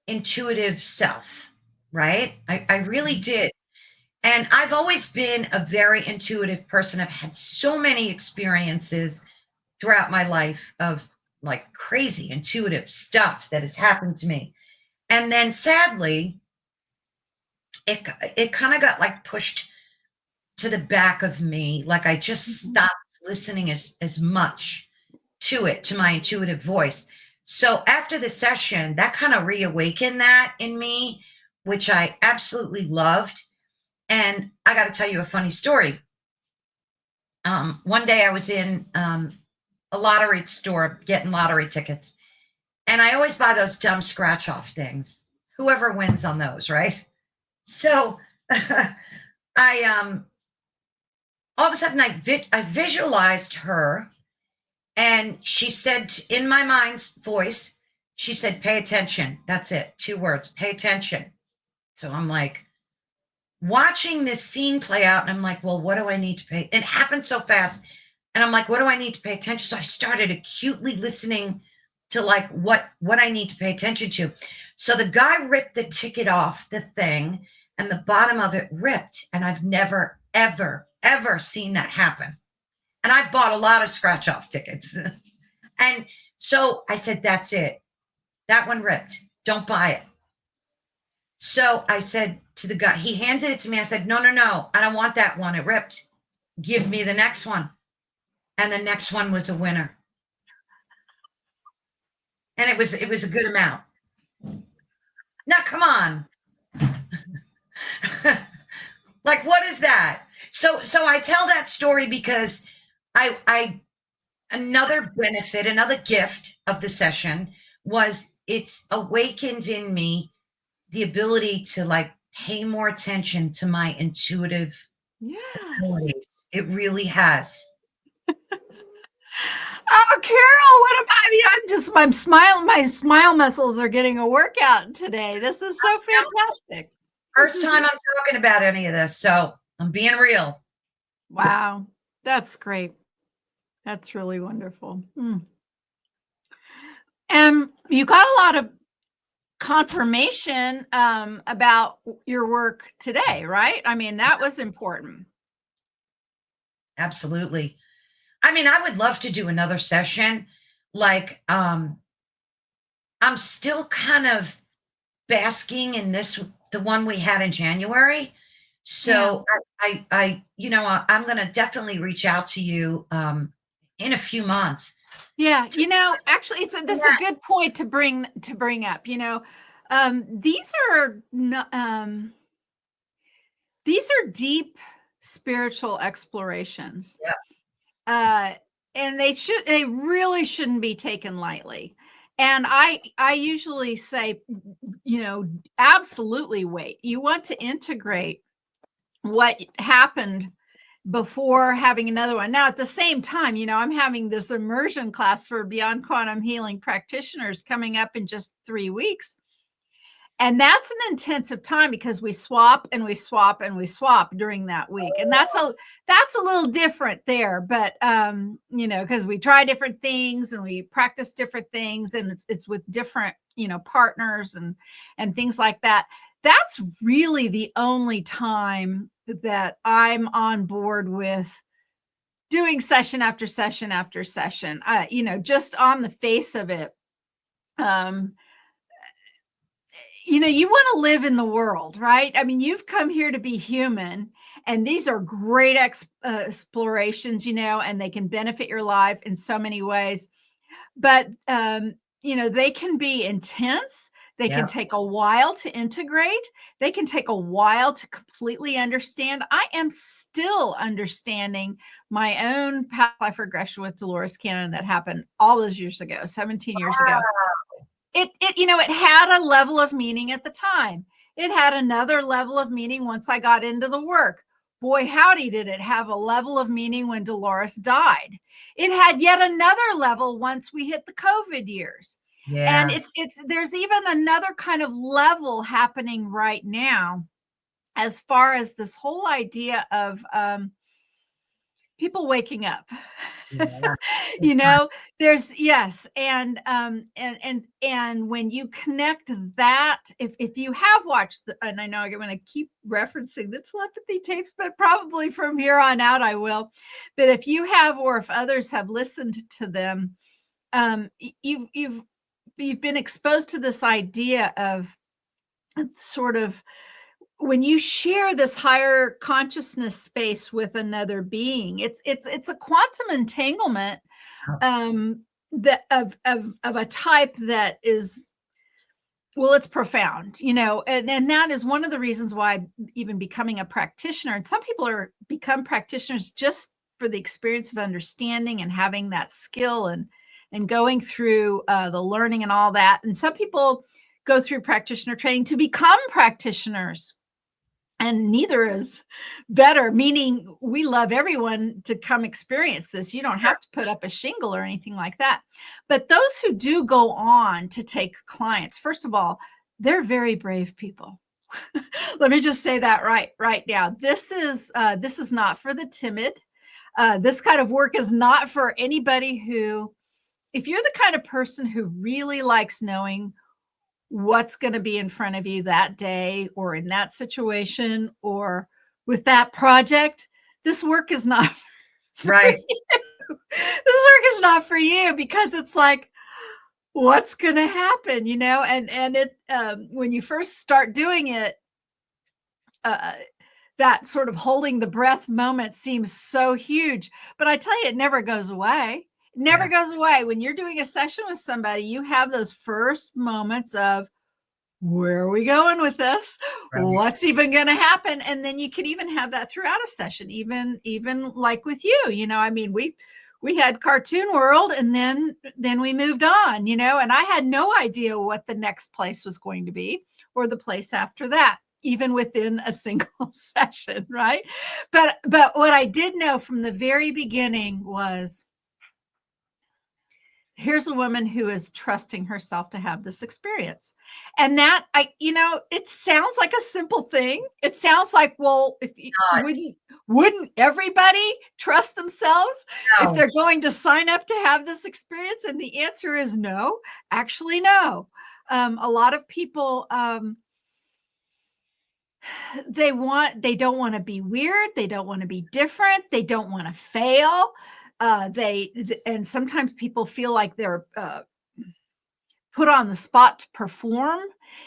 intuitive self, right? I really did. And I've always been a very intuitive person. I've had so many experiences throughout my life of, like, crazy intuitive stuff that has happened to me. And then sadly, it kind of got, like, pushed to the back of me. Like, I just stopped listening as much to my intuitive voice. So after the session, that kind of reawakened that in me, which I absolutely loved. And I got to tell you a funny story. One day I was in a lottery store getting lottery tickets, and I always buy those dumb scratch off things. Whoever wins on those, right? So I all of a sudden I visualized her, and she said, in my mind's voice, she said, "Pay attention." That's it. 2 words, pay attention. So I'm like watching this scene play out, and I'm like, well, what do I need to pay? It happened so fast. And I'm like, what do I need to pay attention? So I started acutely listening to, like, what I need to pay attention to. So the guy ripped the ticket off the thing, and the bottom of it ripped. And I've never, ever, ever seen that happen. And I bought a lot of scratch off tickets. And so I said, that's it. That one ripped. Don't buy it. So I said to the guy, he handed it to me. I said, no, no, no, I don't want that one. It ripped. Give me the next one. And the next one was a winner. And it was a good amount. Now, come on. Like, what is that? So I tell that story because I another benefit, another gift of the session was it's awakened in me the ability to like pay more attention to my intuitive abilities. It really has. Oh, Carol, what about I mean, my smile muscles are getting a workout today. This is so fantastic. First time I'm talking about any of this, so I'm being real. Wow, that's great. That's really wonderful. And you got a lot of confirmation about your work today, right? I mean, that was important. Absolutely. I mean, I would love to do another session. Like, I'm still kind of basking in this, the one we had in January. So I I'm going to definitely reach out to you in a few months. Yeah, actually, this is a good point to bring up. These are these are deep spiritual explorations. Yeah. And they really shouldn't be taken lightly. And I usually say, absolutely wait. You want to integrate what happened before having another one. Now, at the same time, I'm having this immersion class for Beyond Quantum Healing practitioners coming up in just 3 weeks. And that's an intensive time because we swap and we swap and we swap during that week. And that's a little different there, but because we try different things and we practice different things, and it's with different, partners and things like that. That's really the only time that I'm on board with doing session after session after session. Just on the face of it, you want to live in the world, right? I mean, you've come here to be human, and these are great explorations, and they can benefit your life in so many ways. But, they can be intense. They can take a while to integrate. They can take a while to completely understand. I am still understanding my own past life regression with Dolores Cannon that happened all those years ago, 17 years ago. It had a level of meaning at the time. It had another level of meaning once I got into the work. Boy, howdy, did it have a level of meaning when Dolores died. It had yet another level once we hit the COVID years. Yeah. And there's even another kind of level happening right now as far as this whole idea of people waking up. Yeah. There's and when you connect that, if you have watched and I know I'm going to keep referencing the telepathy tapes, but probably from here on out I will. But if you have, or if others have listened to them, you've been exposed to this idea of sort of when you share this higher consciousness space with another being, it's a quantum entanglement that of a type that is, well, it's profound, and that is one of the reasons why even becoming a practitioner, and some people become practitioners just for the experience of understanding and having that skill and going through the learning and all that. And some people go through practitioner training to become practitioners. And neither is better, meaning we love everyone to come experience this. You don't have to put up a shingle or anything like that. But those who do go on to take clients, first of all, they're very brave people. Let me just say that right now. This is not for the timid. This kind of work is not for anybody who, if you're the kind of person who really likes knowing what's going to be in front of you that day or in that situation or with that project, this work is not right. This work is not for you, because it's like, what's going to happen, and it, when you first start doing it, that sort of holding the breath moment seems so huge, but I tell you, it never goes away. It never goes away. When you're doing a session with somebody, you have those first moments of, where are we going with this? Right. What's even going to happen? And then you could even have that throughout a session, even like with you, I mean, we had Cartoon World, and then we moved on, and I had no idea what the next place was going to be, or the place after that, even within a single session, right? But what I did know from the very beginning was, here's a woman who is trusting herself to have this experience. And that, it sounds like a simple thing. It sounds like, well, if you, wouldn't everybody trust themselves if they're going to sign up to have this experience? And the answer is no, actually, no. A lot of people, they don't want to be weird. They don't want to be different. They don't want to fail. And sometimes people feel like they're put on the spot to perform.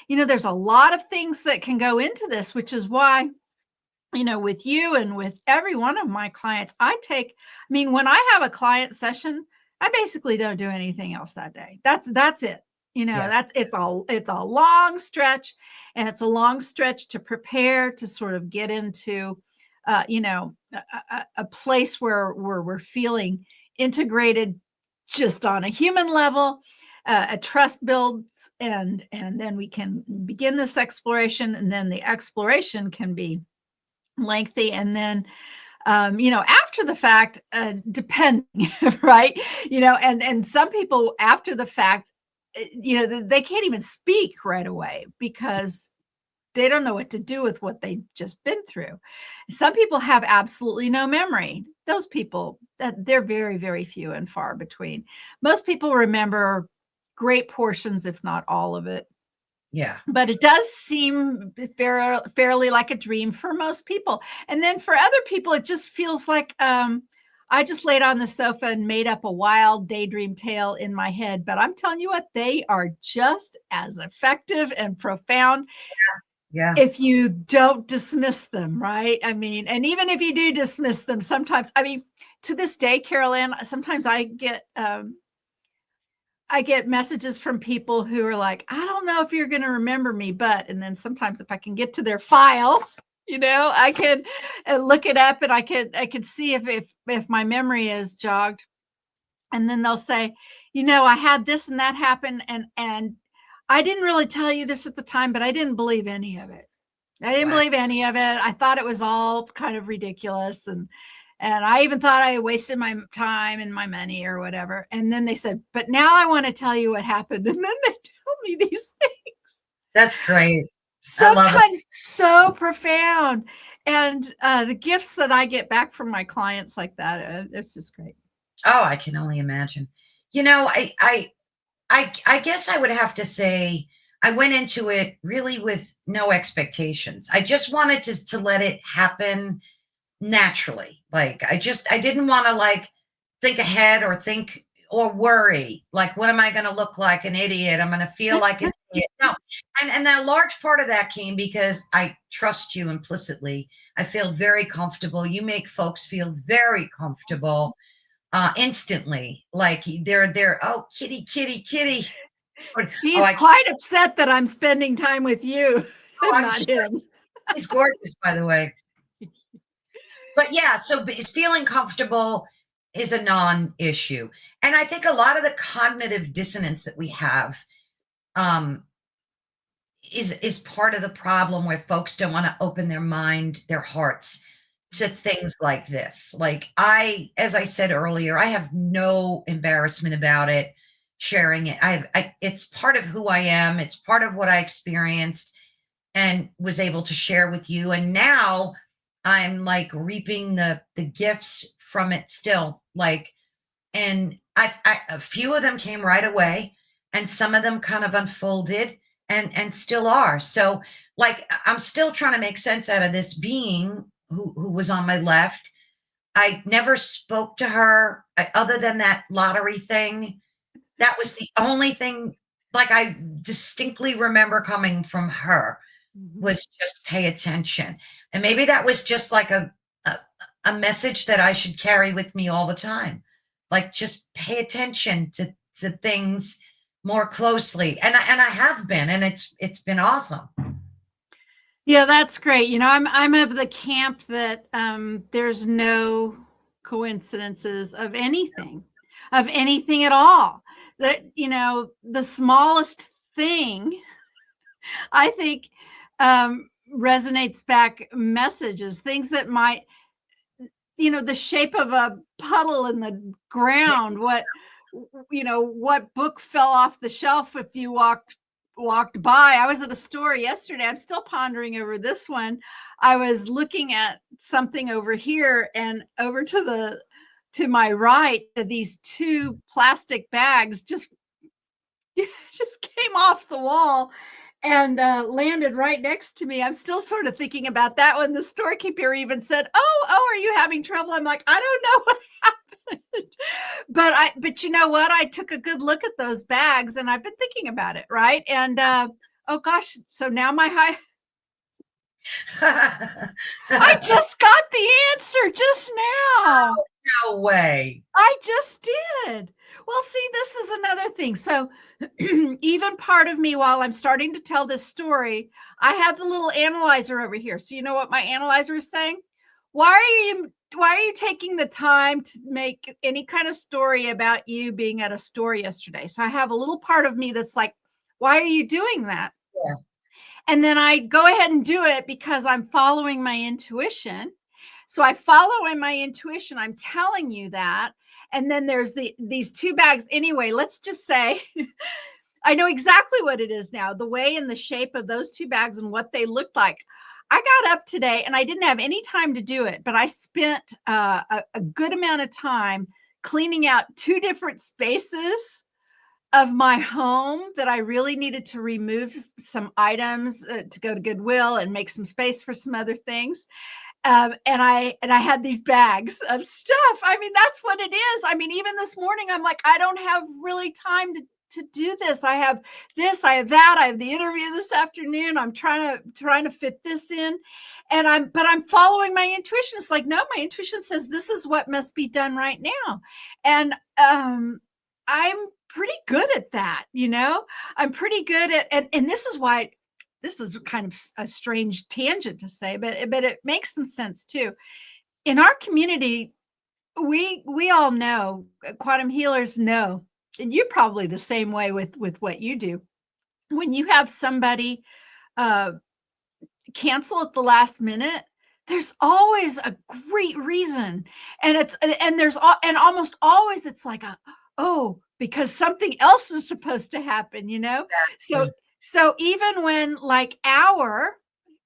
There's a lot of things that can go into this, which is why, with you and with every one of my clients, when I have a client session, I basically don't do anything else that day. That's it. It's a long stretch, and it's a long stretch to prepare to sort of get into a place where we're feeling integrated just on a human level. A trust builds, and then we can begin this exploration, and then the exploration can be lengthy, and then after the fact, depending, right? And some people after the fact, they can't even speak right away because they don't know what to do with what they've just been through. Some people have absolutely no memory. Those people, they're very, very few and far between. Most people remember great portions, if not all of it. Yeah. But it does seem fairly like a dream for most people. And then for other people, it just feels like I just laid on the sofa and made up a wild daydream tale in my head. But I'm telling you what, they are just as effective and profound. Yeah. If you don't dismiss them, right? And even if you do dismiss them, sometimes, to this day, Carol Ann, sometimes I get messages from people who are like, I don't know if you're going to remember me, and then sometimes if I can get to their file, I can look it up, and I could see if my memory is jogged. And then they'll say, I had this and that happen, and I didn't really tell you this at the time, but I didn't believe any of it. I thought it was all kind of ridiculous. And I even thought I wasted my time and my money or whatever. And then they said, but now I want to tell you what happened. And then they tell me these things. That's great. Sometimes so profound. And the gifts that I get back from my clients like that, it's just great. Oh, I can only imagine. I guess I would have to say I went into it really with no expectations. I just wanted to let it happen naturally. Like I didn't want to think ahead or worry, like, what am I going to look like an idiot? I'm going to feel like an idiot. No. And that large part of that came because I trust you implicitly. I feel very comfortable. You make folks feel very comfortable instantly. Like they're, oh, kitty. He's quite upset that I'm spending time with you. Not him. He's gorgeous, by the way. But yeah, so feeling comfortable is a non-issue. And I think a lot of the cognitive dissonance that we have is part of the problem, where folks don't want to open their mind, their hearts to things like this. Like as I said earlier, I have no embarrassment about it, sharing it. It's part of who I am. It's part of what I experienced and was able to share with you. And now I'm reaping the gifts from it still. And a few of them came right away, and some of them kind of unfolded and still are. So I'm still trying to make sense out of this being who was on my left. I never spoke to her other than that lottery thing That was the only thing, like, I distinctly remember coming from her, was just pay attention. And maybe that was just like a, a message that I should carry with me all the time. Like, just pay attention to things more closely. And I have been, and it's been awesome. Yeah, that's great. You know, I'm of the camp that there's no coincidences of anything at all. That, you know, the smallest thing, I think, resonates back messages, things that might, you know, the shape of a puddle in the ground, what, you know, what book fell off the shelf if you walked by. I was at a store yesterday. I'm still pondering over this one. I was looking at something over here, and over to my right, these two plastic bags just came off the wall and landed right next to me. I'm still sort of thinking about that one. The storekeeper even said, "Oh, are you having trouble?" I'm like, I don't know what happened. But you know what? I took a good look at those bags, and I've been thinking about it, right? And oh gosh, so now I just got the answer just now. No way. I just did. Well, see, this is another thing. So, even part of me, while I'm starting to tell this story, I have the little analyzer over here. So, you know what my analyzer is saying? Why are you taking the time to make any kind of story about you being at a store yesterday? So, I have a little part of me that's like, why are you doing that? Yeah. And then I go ahead and do it because I'm following my intuition. So I follow in my intuition. I'm telling you that. And then there's these two bags. Anyway, let's just say I know exactly what it is now, the way and the shape of those two bags and what they looked like. I got up today and I didn't have any time to do it, but I spent a good amount of time cleaning out two different spaces of my home that I really needed to remove some items to go to Goodwill and make some space for some other things. And I had these bags of stuff. I mean, that's what it is. I mean, even this morning, I'm like, I don't have really time to do this. I have this, I have that, I have the interview this afternoon. I'm trying to fit this in. And I'm following my intuition. It's like, no, my intuition says this is what must be done right now. And I'm pretty good at that, you know? I'm pretty good at, and this is why, this is kind of a strange tangent to say, but it makes some sense too. In our community, we all know, quantum healers know, and you're probably the same way with what you do. When you have somebody cancel at the last minute, there's always a great reason, and almost always it's like because something else is supposed to happen, you know. Exactly. So even when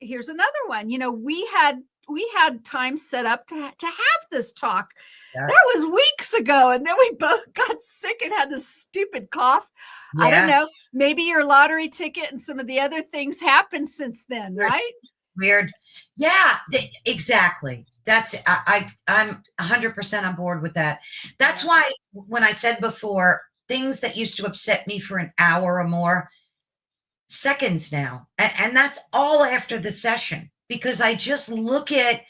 here's another one, you know, we had time set up to have this talk. Yeah. That was weeks ago, and then we both got sick and had this stupid cough. I don't know. Maybe your lottery ticket and some of the other things happened since then, right? Weird. Yeah, exactly. I'm 100% on board with that. That's why when I said before, things that used to upset me for an hour or more, seconds now. And that's all after the session, because I just look at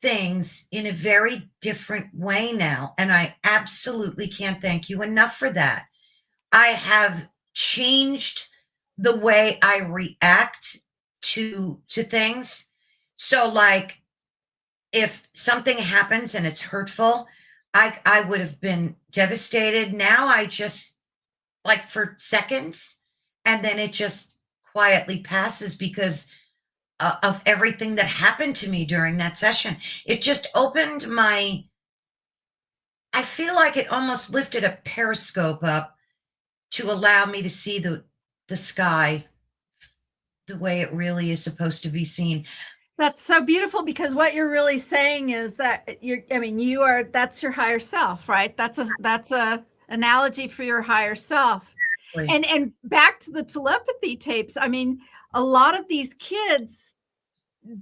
things in a very different way now. And I absolutely can't thank you enough for that. I have changed the way I react to things. So, like, if something happens and it's hurtful, I would have been devastated. Now I just, like, for seconds, and then it just quietly passes because of everything that happened to me during that session. It just opened I feel like it almost lifted a periscope up to allow me to see the sky the way it really is supposed to be seen. That's so beautiful, because what you're really saying is that that's your higher self, right? That's a analogy for your higher self. Exactly. And back to the telepathy tapes. I mean, a lot of these kids,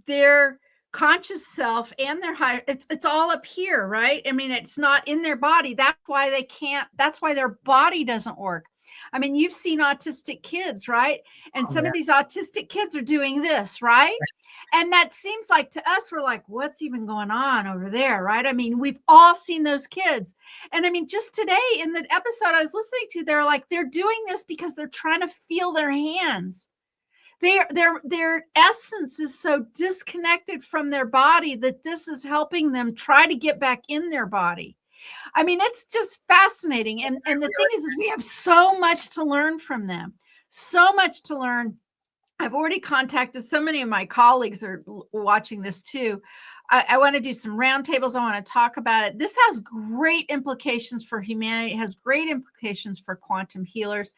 they're conscious self and their higher, it's all up here, right? I mean, it's not in their body. That's why they can't, that's why their body doesn't work. I mean, you've seen autistic kids, right? And Oh, some yeah. of these autistic kids are doing this, right? And that seems like, to us, we're like, what's even going on over there, right? I mean, we've all seen those kids. And I mean, just today in the episode I was listening to, they're like, they're doing this because they're trying to feel their hands. Their essence is so disconnected from their body that this is helping them try to get back in their body. I mean, it's just fascinating. And the thing is we have so much to learn from them, so much to learn. I've already contacted, so many of my colleagues are watching this too. I want to do some roundtables. I want to talk about it. This has great implications for humanity. It has great implications for quantum healers.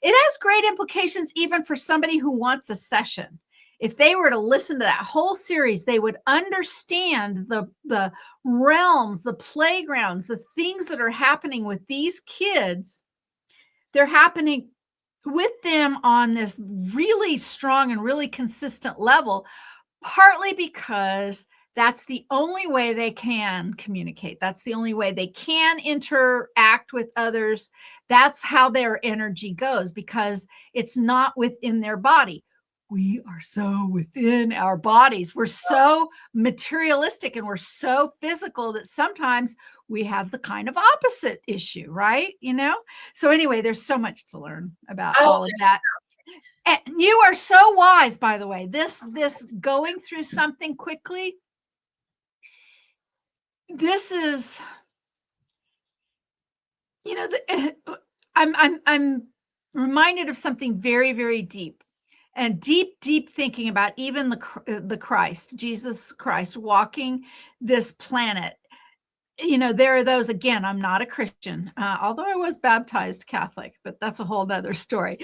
It has great implications even for somebody who wants a session. If they were to listen to that whole series, they would understand the realms, the playgrounds, the things that are happening with these kids. They're happening with them on this really strong and really consistent level, partly because that's the only way they can communicate. That's the only way they can interact with others. That's how their energy goes, because it's not within their body. We are so within our bodies. We're so materialistic and we're so physical that sometimes we have the kind of opposite issue, right? You know? So anyway, there's so much to learn about all of that. And you are so wise, by the way. This going through something quickly, this is, you know, I'm reminded of something very, very deep. And deep thinking about even the Christ, Jesus Christ, walking this planet. You know, there are those, again, I'm not a Christian, although I was baptized Catholic, but that's a whole nother story.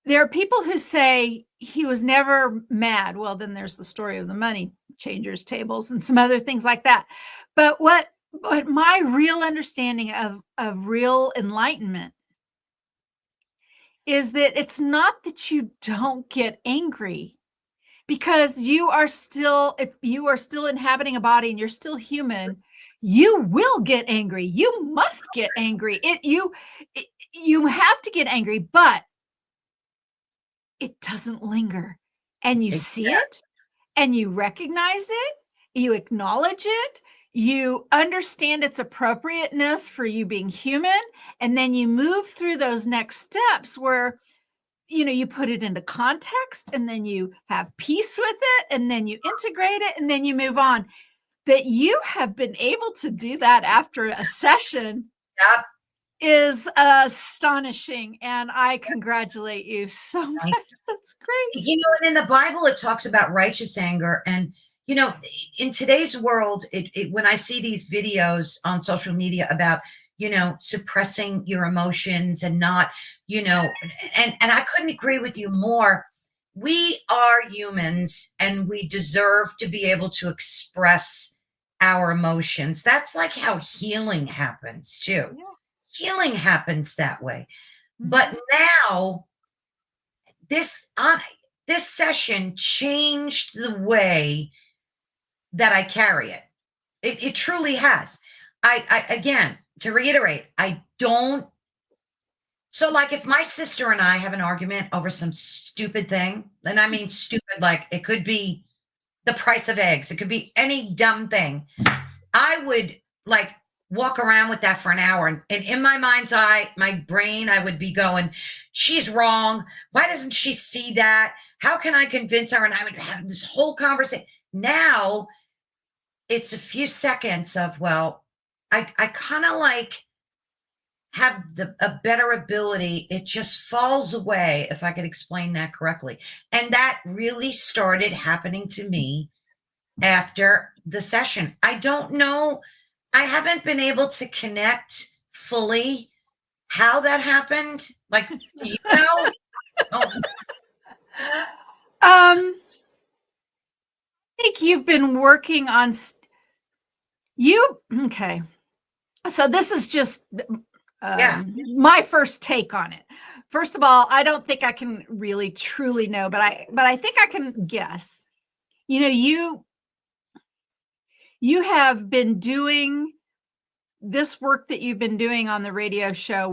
There are people who say he was never mad. Well, then there's the story of the money changers tables and some other things like that. But what my real understanding of real enlightenment is that it's not that you don't get angry, because you are still, if you are still inhabiting a body and you're still human, you will get angry. You must get angry. You have to get angry, but it doesn't linger. And you see it and you recognize it, you acknowledge it, you understand its appropriateness for you being human, and then you move through those next steps where, you know, you put it into context, and then you have peace with it, and then you integrate it, and then you move on. That you have been able to do that after a session is astonishing, and I congratulate you so much. That's great. You know, and in the Bible, it talks about righteous anger. And, you know, in today's world, when I see these videos on social media about, you know, suppressing your emotions and not, you know, and I couldn't agree with you more. We are humans and we deserve to be able to express our emotions. That's like how healing happens too. Yeah. Healing happens that way. But now this session changed the way that I carry it. It truly has. I again, to reiterate, I don't. So like if my sister and I have an argument over some stupid thing, and I mean stupid, like it could be the price of eggs, it could be any dumb thing, I would like walk around with that for an hour. And in my mind's eye, my brain, I would be going, she's wrong. Why doesn't she see that? How can I convince her? And I would have this whole conversation. Now it's a few seconds of, well, I kind of like have a better ability. It just falls away, if I could explain that correctly. And that really started happening to me after the session. I don't know. I haven't been able to connect fully how that happened. Like, do you know? I think you've been working on okay. So this is just my first take on it. first of all, I don't think I can really truly know, but I think I can guess. You know, you have been doing this work that you've been doing on the radio show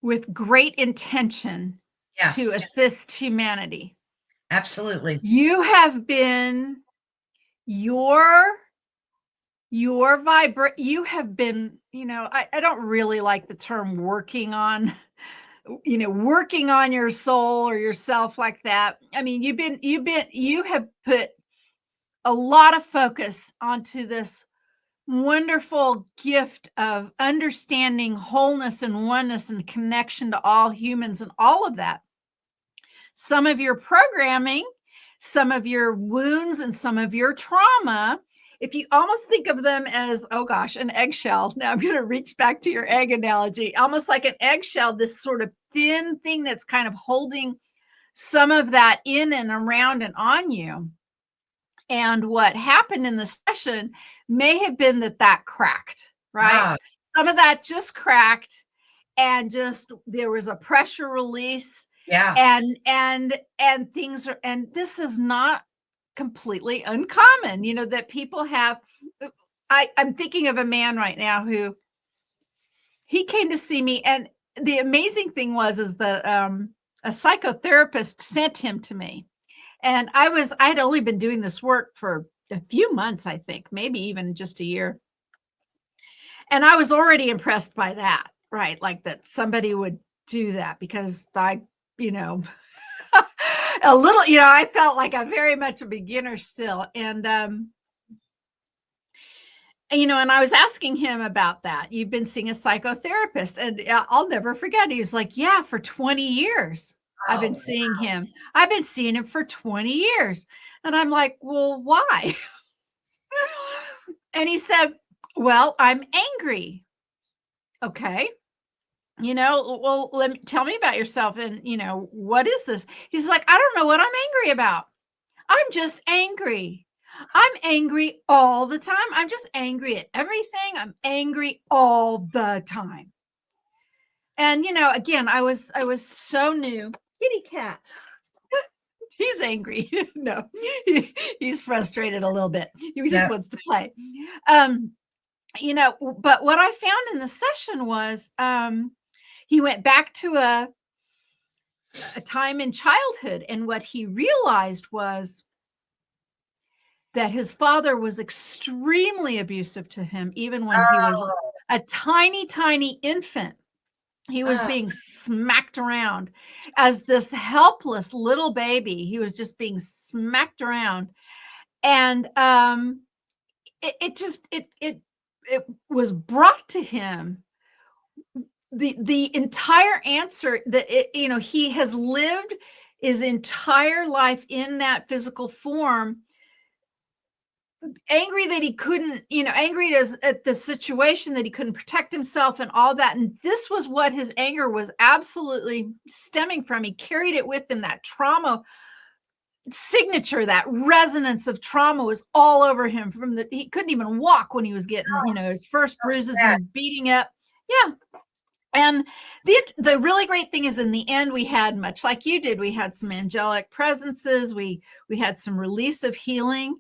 with great intention to Yes, assist humanity. absolutely. You have been you have been, I don't really like the term working on your soul or yourself like that. I mean, you have put a lot of focus onto this wonderful gift of understanding wholeness and oneness and connection to all humans and all of that. Some of your programming, some of your wounds, and some of your trauma, if you almost think of them as, oh gosh, an eggshell. Now I'm going to reach back to your egg analogy, almost like an eggshell, this sort of thin thing that's kind of holding some of that in and around and on you. And what happened in the session may have been that cracked, right? Ah, Some of that just cracked, and just there was a pressure release, yeah. and things are, and this is not completely uncommon, that people have. I'm thinking of a man right now who he came to see me, and the amazing thing is that a psychotherapist sent him to me. And I had only been doing this work for a few months, I think, maybe even just a year. And I was already impressed by that, right? Like that somebody would do that, because I, a little, I felt like a very much a beginner still. And, and I was asking him about that. You've been seeing a psychotherapist, and I'll never forget. He was like, yeah, for 20 years. I've been Oh, seeing him. I've been seeing him for 20 years. And I'm like, well, why? And he said, well, I'm angry. Okay. Well, tell me about yourself. And, what is this? He's like, I don't know what I'm angry about. I'm just angry. I'm angry all the time. I'm just angry at everything. I'm angry all the time. And, again, I was so new. Kitty cat. He's angry. No, he's frustrated a little bit. He just wants to play. But what I found in the session was he went back to a time in childhood, and what he realized was that his father was extremely abusive to him, even when he was a tiny, tiny infant. He was being smacked around as this helpless little baby. He was just being smacked around. And it was brought to him the entire answer that he has lived his entire life in that physical form, angry that he couldn't, angry at the situation that he couldn't protect himself and all that. And this was what his anger was absolutely stemming from. He carried it with him. That trauma signature, that resonance of trauma was all over him. He couldn't even walk when he was getting, his first bruises and beating up. Yeah. And the really great thing is, in the end, we had, much like you did, we had some angelic presences. We had some release of healing.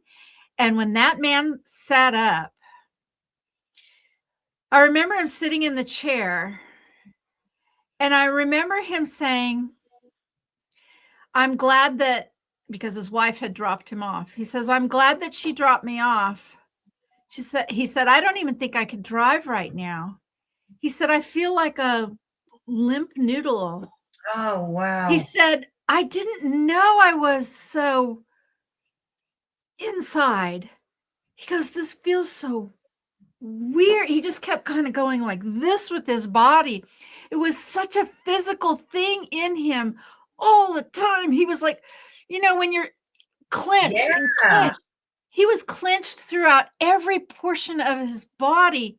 And when that man sat up, I remember him sitting in the chair, and I remember him saying, I'm glad that, because his wife had dropped him off. He says, I'm glad that she dropped me off. He said, I don't even think I could drive right now. He said, I feel like a limp noodle. Oh, wow. He said, I didn't know I was so inside. He goes, this feels so weird. He just kept kind of going like this with his body. It was such a physical thing in him all the time. He was like, when you're clenched and clenched, he was clenched throughout every portion of his body,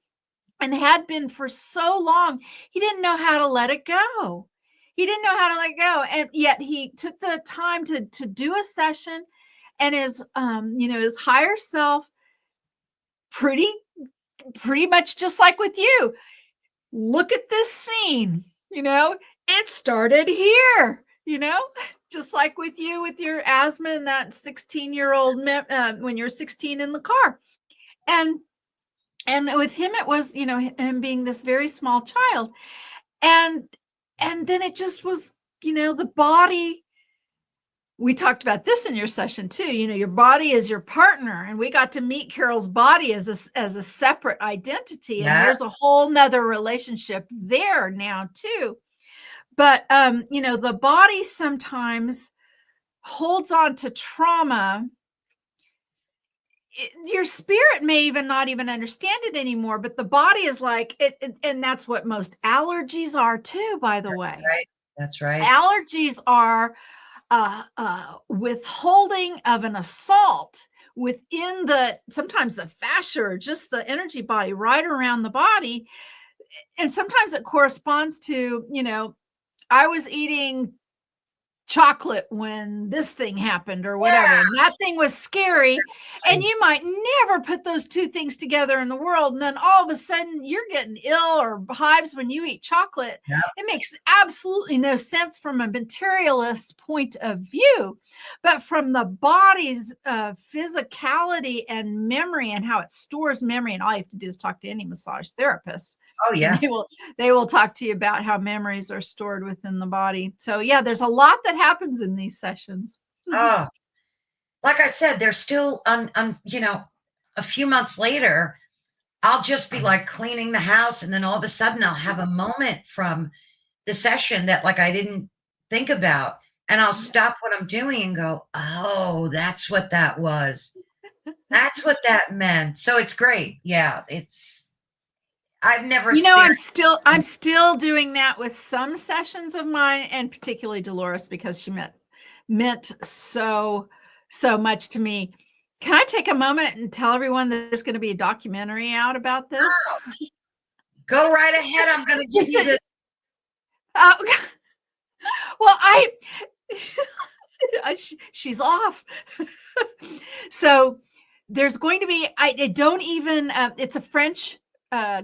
and had been for so long. He didn't know how to let it go. And yet he took the time to do a session, and his his higher self, pretty much just like with you, look at this scene, it started here, just like with you with your asthma and that 16-year-old when you're 16 in the car. And with him, it was, him being this very small child. And then it just was, the body. We talked about this in your session too. Your body is your partner, and we got to meet Carol's body as a separate identity. And there's a whole nother relationship there now too. But, the body sometimes holds on to trauma. Your spirit may even not even understand it anymore, but the body is like it, and that's what most allergies are too, by the way. Right. That's right. Allergies are withholding of an assault within sometimes the fascia or just the energy body right around the body. And sometimes it corresponds to, I was eating chocolate when this thing happened or whatever. And that thing was scary. And you might never put those two things together in the world. And then all of a sudden you're getting ill or hives when you eat chocolate. Yeah. It makes absolutely no sense from a materialist point of view, but from the body's physicality and memory and how it stores memory. And all you have to do is talk to any massage therapist. Oh, yeah. They will talk to you about how memories are stored within the body. So yeah, there's a lot that happens in these sessions. Oh, like I said, they're still a few months later, I'll just be like cleaning the house. And then all of a sudden I'll have a moment from the session that like I didn't think about. And I'll stop what I'm doing and go, oh, that's what that was. That's what that meant. So it's great. Yeah. I've never I'm still doing that with some sessions of mine, and particularly Dolores, because she meant so much to me. Can I take a moment and tell everyone that there's going to be a documentary out about this? Wow. Go right ahead. I'm going to give you this. Well, she's off. So there's going to be, I don't even, it's a French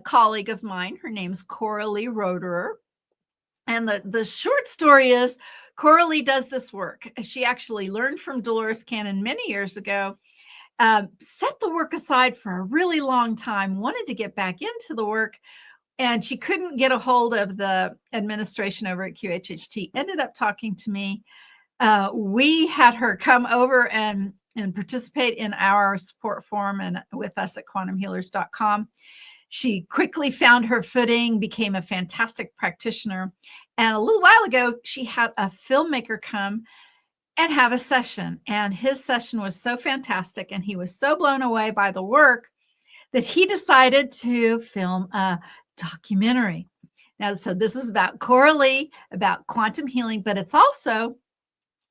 colleague of mine. Her name's Coralie Roederer. And the short story is Coralie does this work. She actually learned from Dolores Cannon many years ago, set the work aside for a really long time, wanted to get back into the work, and she couldn't get a hold of the administration over at QHHT, ended up talking to me. We had her come over and participate in our support forum and with us at quantumhealers.com. She quickly found her footing, became a fantastic practitioner. And a little while ago, she had a filmmaker come and have a session. And his session was so fantastic. And he was so blown away by the work that he decided to film a documentary. Now, so this is about Coralie, about quantum healing, but it's also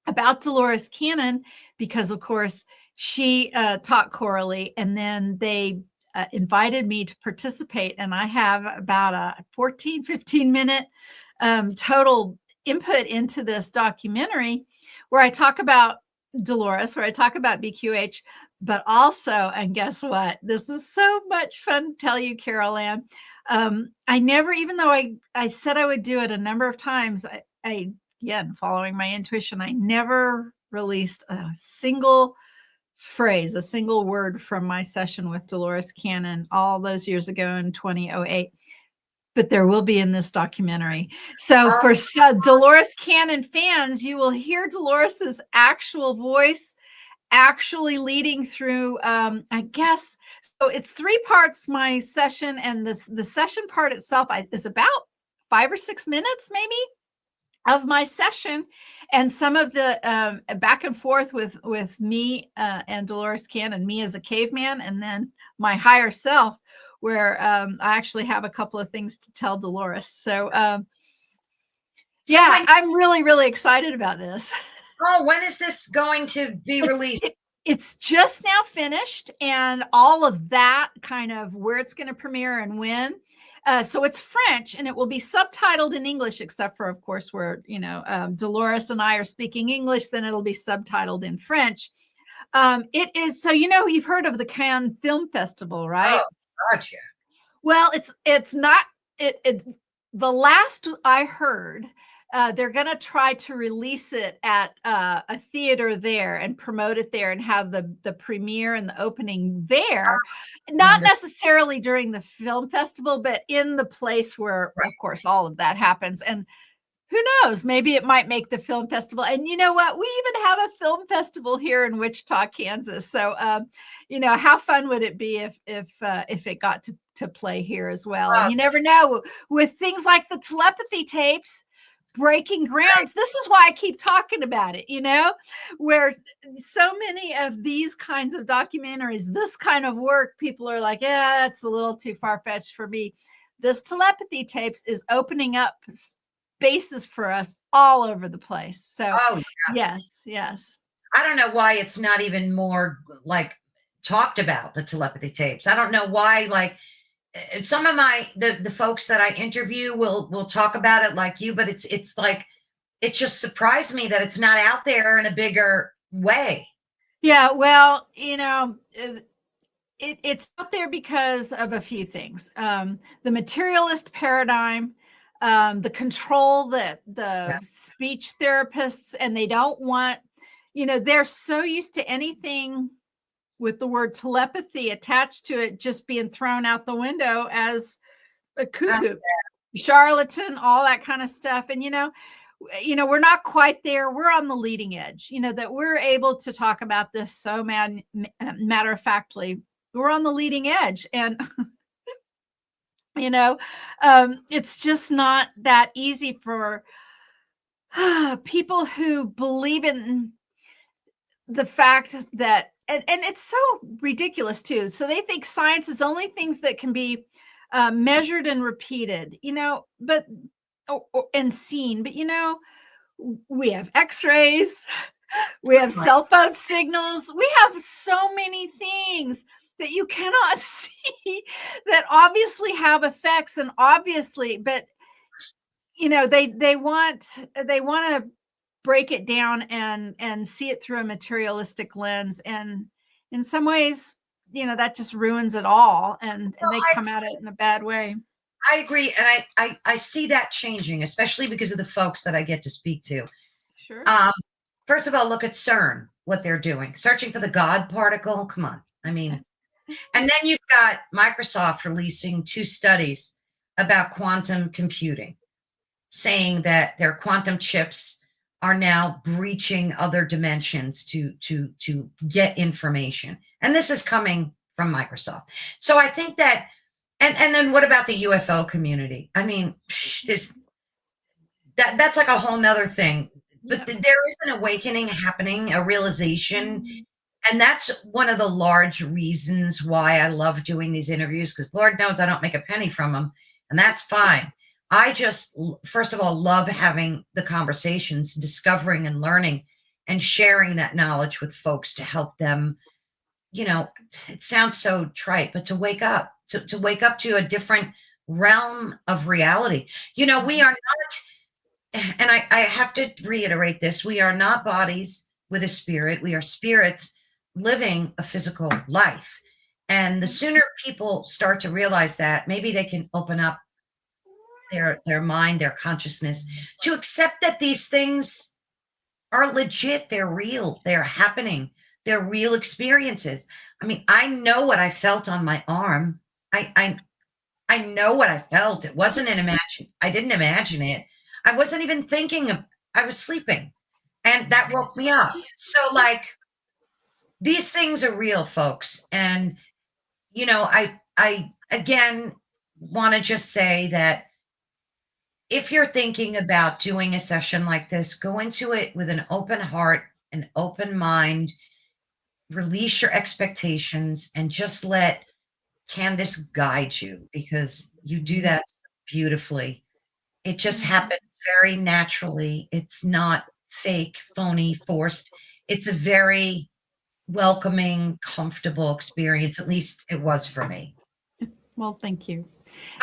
about Dolores Cannon, because, of course, she taught Coralie, and then they invited me to participate. And I have about a 15-minute total input into this documentary where I talk about Dolores, where I talk about BQH, but also, and guess what? This is so much fun to tell you, Carol Ann. I never, even though I said I would do it a number of times, I again, following my intuition, I never released a single phrase, a single word from my session with Dolores Cannon all those years ago in 2008. But there will be in this documentary. So for Dolores Cannon fans, you will hear Dolores's actual voice actually leading through, I guess. So it's 3 parts, my session, and the session part itself is about 5 or 6 minutes, maybe, of my session, and some of the back and forth with me and Dolores Cannon, me as a caveman, and then my higher self, where I actually have a couple of things to tell Dolores. So yeah, I'm really, really excited about this. Oh, when is this going to be released? It's just now finished, and all of that kind of where it's going to premiere and when. So it's French, and it will be subtitled in English, except for, of course, where, Dolores and I are speaking English, then it'll be subtitled in French. It is, so, you've heard of the Cannes Film Festival, right? Oh, gotcha. Well, it's not the last I heard, they're going to try to release it at a theater there and promote it there and have the premiere and the opening there, not necessarily during the film festival, but in the place where, of course, all of that happens. And who knows, maybe it might make the film festival. And you know what? We even have a film festival here in Wichita, Kansas. So, how fun would it be if it got to play here as well? And you never know, with things like the telepathy tapes breaking grounds. This is why I keep talking about it, where so many of these kinds of documentaries, this kind of work, people are like, yeah, it's a little too far-fetched for me. This telepathy tapes is opening up spaces for us all over the place. So yes. I don't know why it's not even more like talked about, the telepathy tapes. I don't know why, like, some of the folks that I interview will talk about it like you, but it's like, it just surprised me that it's not out there in a bigger way. Yeah, well, it's out there because of a few things. The materialist paradigm, the control that the speech therapists, and they don't want, they're so used to anything with the word telepathy attached to it just being thrown out the window as a cuckoo, charlatan, all that kind of stuff. And, we're not quite there. We're on the leading edge, that we're able to talk about this so matter of factly. We're on the leading edge. And, it's just not that easy for people who believe in the fact that, and it's so ridiculous too. So they think science is only things that can be measured and repeated, but and seen. But we have X-rays, we have cell phone signals, we have so many things that you cannot see that obviously have effects, and obviously, but they want to break it down and see it through a materialistic lens. And in some ways, that just ruins it all. And they come at it in a bad way. I agree. And I see that changing, especially because of the folks that I get to speak to. Sure. First of all, look at CERN, what they're doing, searching for the God particle. Come on. I mean, and then you've got Microsoft releasing 2 studies about quantum computing, saying that their quantum chips are now breaching other dimensions to get information. And this is coming from Microsoft. So I think that, and then what about the UFO community? I mean, that's like a whole nother thing. But there is an awakening happening, a realization. And that's one of the large reasons why I love doing these interviews, because Lord knows I don't make a penny from them, and that's fine. I just, first of all, love having the conversations, discovering and learning and sharing that knowledge with folks to help them, it sounds so trite, but to wake up, to wake up to a different realm of reality. We are not, and I have to reiterate this, we are not bodies with a spirit. We are spirits living a physical life. And the sooner people start to realize that, maybe they can open up their mind, their consciousness, to accept that these things are legit, they're real, they're happening, they're real experiences. I mean, I know what I felt on my arm. I know what I felt. It wasn't I didn't imagine it. I wasn't even thinking I was sleeping, and that woke me up. So, like, these things are real, folks. And I again want to just say that if you're thinking about doing a session like this, go into it with an open heart, an open mind, release your expectations, and just let Candace guide you, because you do that so beautifully. It just happens very naturally. It's not fake, phony, forced. It's a very welcoming, comfortable experience. At least it was for me. Well, thank you.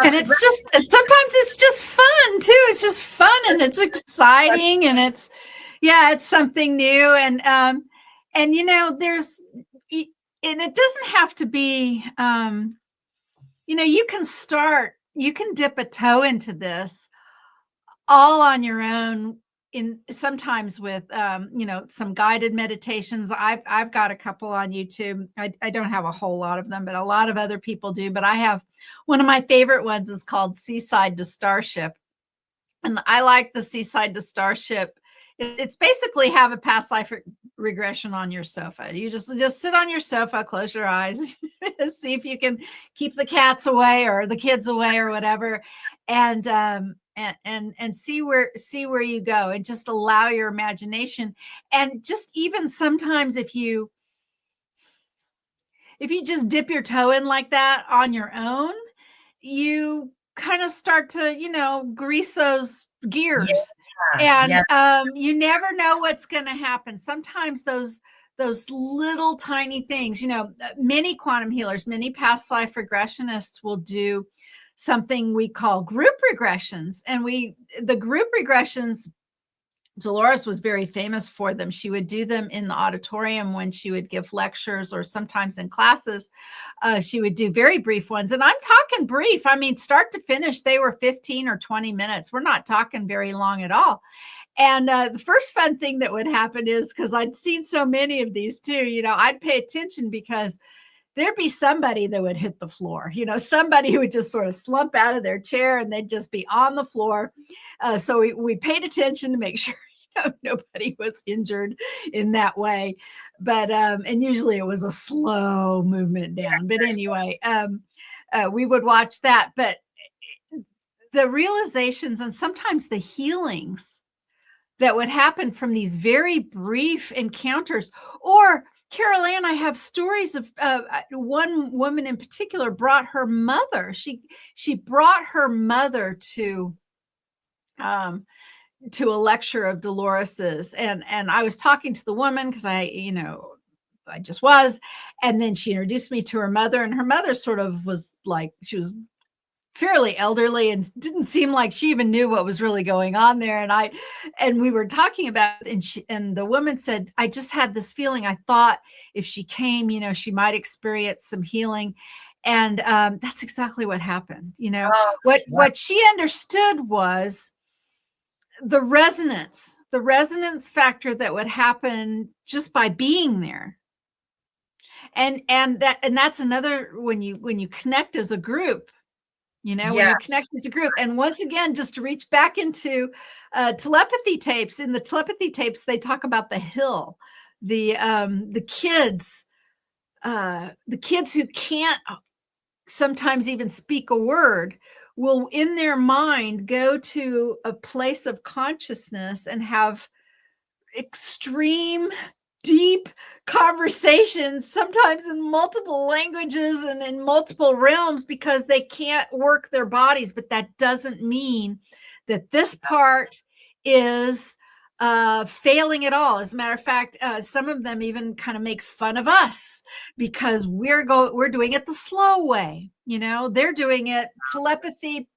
And it's sometimes it's just fun too. It's just fun, and it's exciting, and it's something new. And there's, and it doesn't have to be, you can start, dip a toe into this all on your own, in sometimes with some guided meditations. I've got a couple on YouTube. I don't have a whole lot of them, but a lot of other people do. But I have one of my favorite ones is called Seaside to Starship. And I like the Seaside to Starship. It's basically have a past life regression on your sofa. You just sit on your sofa, close your eyes, see if you can keep the cats away or the kids away or whatever, and see where you go, and just allow your imagination. And just even sometimes if you just dip your toe in like that on your own, you kind of start to grease those gears. And you never know what's going to happen. Sometimes those little tiny things, many quantum healers, many past life regressionists will do something we call group regressions. And the group regressions, Dolores was very famous for them. She would do them in the auditorium when she would give lectures, or sometimes in classes. She would do very brief ones. And I'm talking brief. I mean, start to finish, they were 15 or 20 minutes. We're not talking very long at all. And the first fun thing that would happen is, because I'd seen so many of these too, I'd pay attention, because there'd be somebody that would hit the floor, somebody who would just sort of slump out of their chair and they'd just be on the floor. So we paid attention to make sure nobody was injured in that way. But and usually it was a slow movement down. But anyway, we would watch that. But the realizations and sometimes the healings that would happen from these very brief encounters. Or Carol Ann, I have stories of one woman in particular brought her mother. She brought her mother to a lecture of Dolores's, and I was talking to the woman, because I just was, and then she introduced me to her mother, and her mother sort of was like, she was fairly elderly and didn't seem like she even knew what was really going on there. And we were talking about it, and the woman said, I just had this feeling. I thought if she came, she might experience some healing. And that's exactly what happened. What she understood was the resonance factor that would happen just by being there. And that's another, when you connect as a group, when you connect as a group. And once again, just to reach back into telepathy tapes, in the telepathy tapes, they talk about the hill, the kids who can't sometimes even speak a word will, in their mind, go to a place of consciousness and have extreme, deep conversations, sometimes in multiple languages and in multiple realms, because they can't work their bodies. But that doesn't mean that this part is failing at all. As a matter of fact, some of them even kind of make fun of us, because we're doing it the slow way. They're doing it telepathy,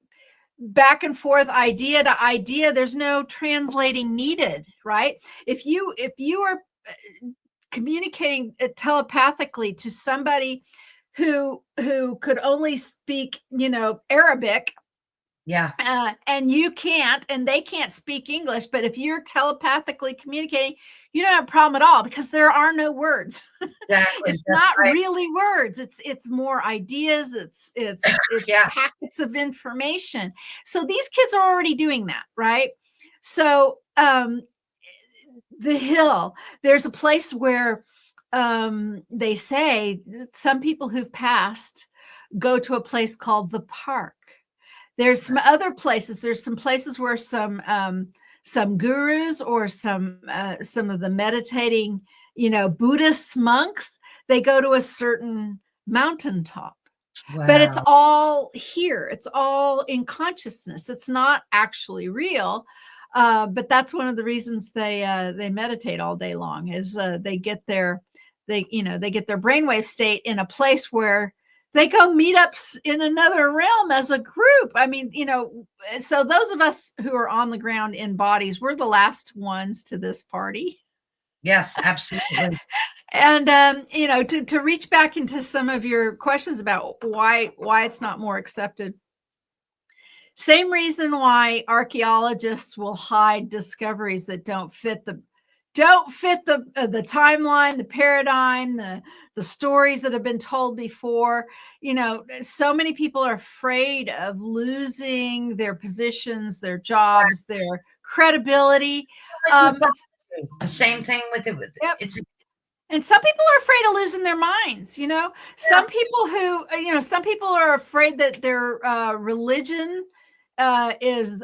back and forth, idea to idea. There's no translating needed, right? If you are communicating telepathically to somebody who could only speak, Arabic, and you can't, and they can't speak English, but if you're telepathically communicating, you don't have a problem at all, because there are no words. Exactly. It's not really words. It's more ideas. It's packets of information. So these kids are already doing that, right? So the hill, there's a place where they say some people who've passed go to a place called the park. There's some other places. There's some places where some gurus or some of the meditating, Buddhist monks, they go to a certain mountaintop. Wow. But it's all here. It's all in consciousness. It's not actually real. But that's one of the reasons they meditate all day long, is they get their brainwave state in a place where they go meet up in another realm as a group. I mean, so those of us who are on the ground in bodies, we're the last ones to this party. Yes, absolutely. And to reach back into some of your questions about why it's not more accepted. Same reason why archaeologists will hide discoveries that don't fit the timeline, the paradigm, the stories that have been told before. So many people are afraid of losing their positions, their jobs, their credibility. The same thing with it. Yep. It's And some people are afraid of losing their minds. Some people are afraid that their religion is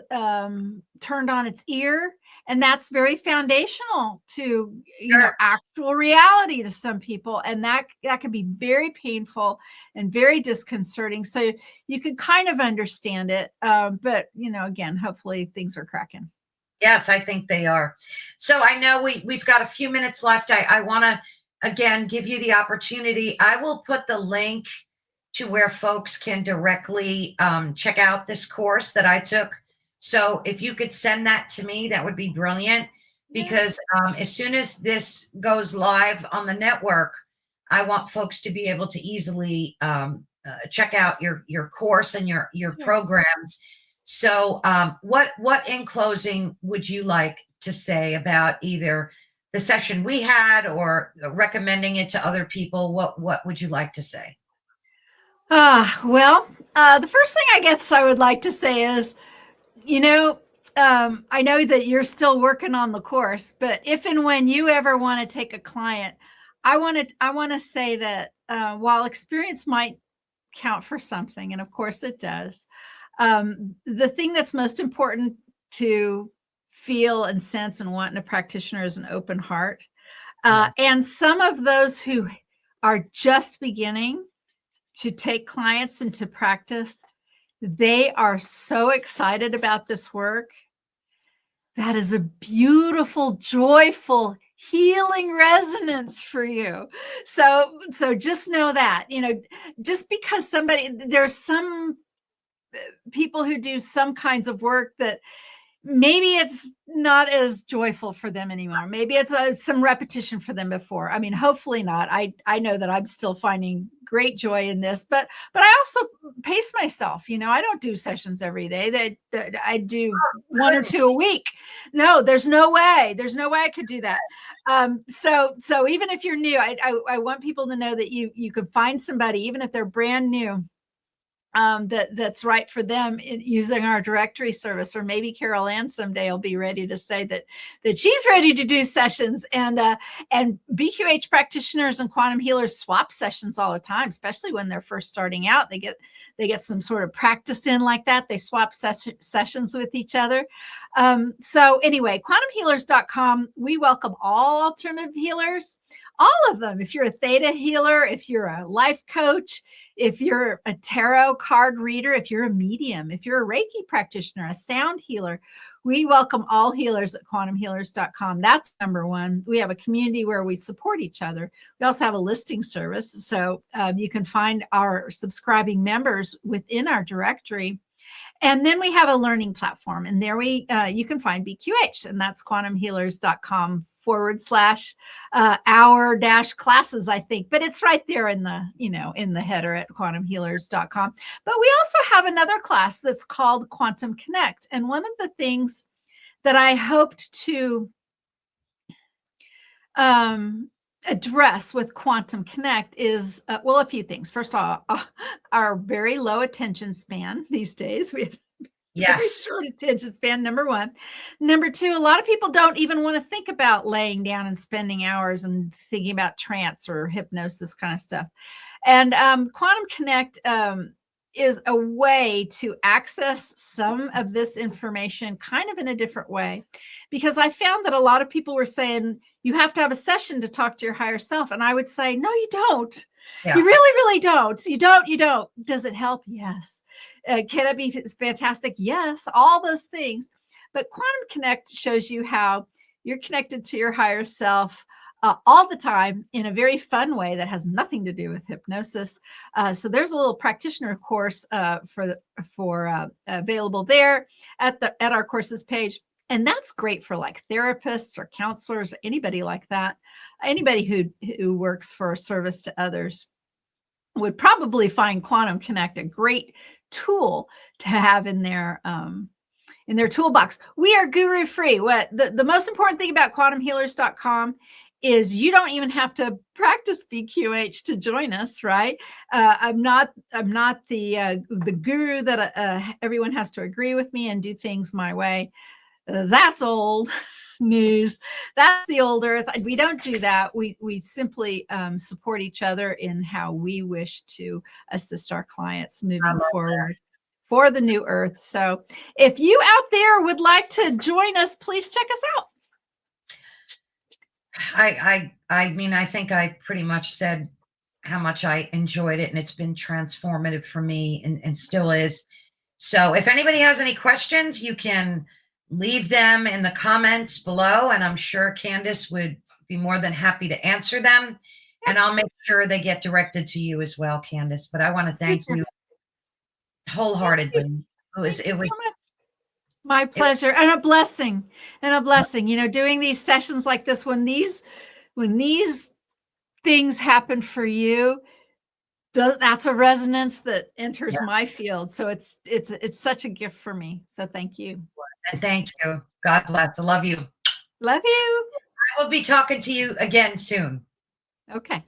turned on its ear. And that's very foundational to, actual reality to some people. And that can be very painful and very disconcerting. So you could kind of understand it. But, again, hopefully things are cracking. Yes, I think they are. So I know we've got a few minutes left. I want to, again, give you the opportunity. I will put the link to where folks can directly check out this course that I took. So if you could send that to me, that would be brilliant, because as soon as this goes live on the network, I want folks to be able to easily check out your course and your programs. So what in closing would you like to say about either the session we had or recommending it to other people? What would you like to say? The first thing I guess I would like to say is, I know that you're still working on the course, but if and when you ever want to take a client, I want to say that while experience might count for something, and of course it does, the thing that's most important to feel and sense and want in a practitioner is an open heart. And some of those who are just beginning to take clients into practice, they are so excited about this work. That is a beautiful, joyful, healing resonance for you. So just know that, just because there's some people who do some kinds of work that maybe it's not as joyful for them anymore. Maybe it's some repetition for them before. I mean, hopefully not. I know that I'm still finding great joy in this, but I also pace myself. I don't do sessions every day. That I do one or two a week. No, there's no way. There's no way I could do that. So even if you're new, I want people to know that you can find somebody, even if they're brand new, that's right for them using our directory service. Or maybe Carol Ann someday will be ready to say that she's ready to do sessions. And BQH practitioners and quantum healers swap sessions all the time, especially when they're first starting out. They get some sort of practice in like that. They swap sessions with each other. So anyway, quantumhealers.com, we welcome all alternative healers, all of them. If you're a theta healer, if you're a life coach, if you're a tarot card reader, if you're a medium, if you're a Reiki practitioner, a sound healer, we welcome all healers at quantumhealers.com. That's number one. We have a community where we support each other. We also have a listing service. So you can find our subscribing members within our directory. And then we have a learning platform, and there you can find BQH, and that's quantumhealers.com /our-classes, I think, but it's right there in the header at quantumhealers.com. But we also have another class that's called Quantum Connect. And one of the things that I hoped to address with Quantum Connect is, a few things. First of all, our very low attention span these days. We have very short attention span, number one. Number two, a lot of people don't even want to think about laying down and spending hours and thinking about trance or hypnosis kind of stuff. And Quantum Connect is a way to access some of this information kind of in a different way, because I found that a lot of people were saying you have to have a session to talk to your higher self. And I would say, no, you don't. Yeah. You really, really don't. You don't. Does it help? Yes. Can it be fantastic? Yes. All those things. But Quantum Connect shows you how you're connected to your higher self all the time in a very fun way that has nothing to do with hypnosis. So there's a little practitioner course for available there at our courses page. And that's great for like therapists or counselors or anybody like that. Anybody who works for a service to others would probably find Quantum Connect a great tool to have in their toolbox. We are guru free. What the most important thing about quantumhealers.com is you don't even have to practice BQH to join us, right? I'm not the guru that everyone has to agree with me and do things my way. That's old news. That's the old earth. We don't do that. We simply support each other in how we wish to assist our clients moving forward for the new earth. So if you out there would like to join us, please check us out. I mean, I think I pretty much said how much I enjoyed it, and it's been transformative for me and still is. So if anybody has any questions, you can leave them in the comments below, and I'm sure Candace would be more than happy to answer them. And I'll make sure they get directed to you as well, Candace. But I want to thank you wholeheartedly. It was my pleasure and a blessing you know, doing these sessions like this, when these things happen for you, that's a resonance that enters my field. So it's such a gift for me. So thank you. And thank you. God bless. I love you. Love you. I will be talking to you again soon. Okay.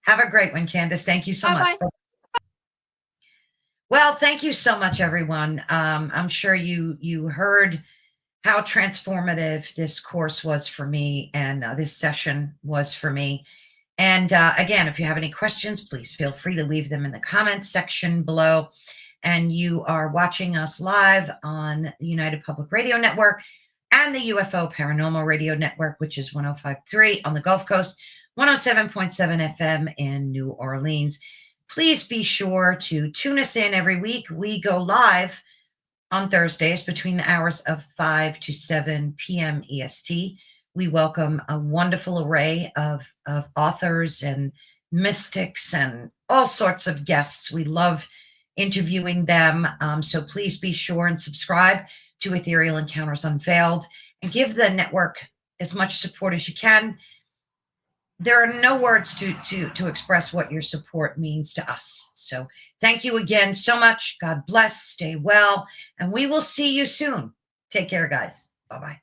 Have a great one, Candace. Thank you so much. Well, thank you so much, everyone. I'm sure you heard how transformative this course was for me, and this session was for me. And again, if you have any questions, please feel free to leave them in the comments section below. And you are watching us live on the United Public Radio Network and the UFO Paranormal Radio Network, which is 105.3 on the Gulf Coast, 107.7 FM in New Orleans. Please be sure to tune us in every week. We go live on Thursdays between the hours of 5 to 7 p.m. EST. We welcome a wonderful array of authors and mystics and all sorts of guests. We love interviewing them. So please be sure and subscribe to Ethereal Encounters Unveiled and give the network as much support as you can. There are no words to express what your support means to us. So thank you again so much. God bless, stay well, and we will see you soon. Take care, guys. Bye-bye.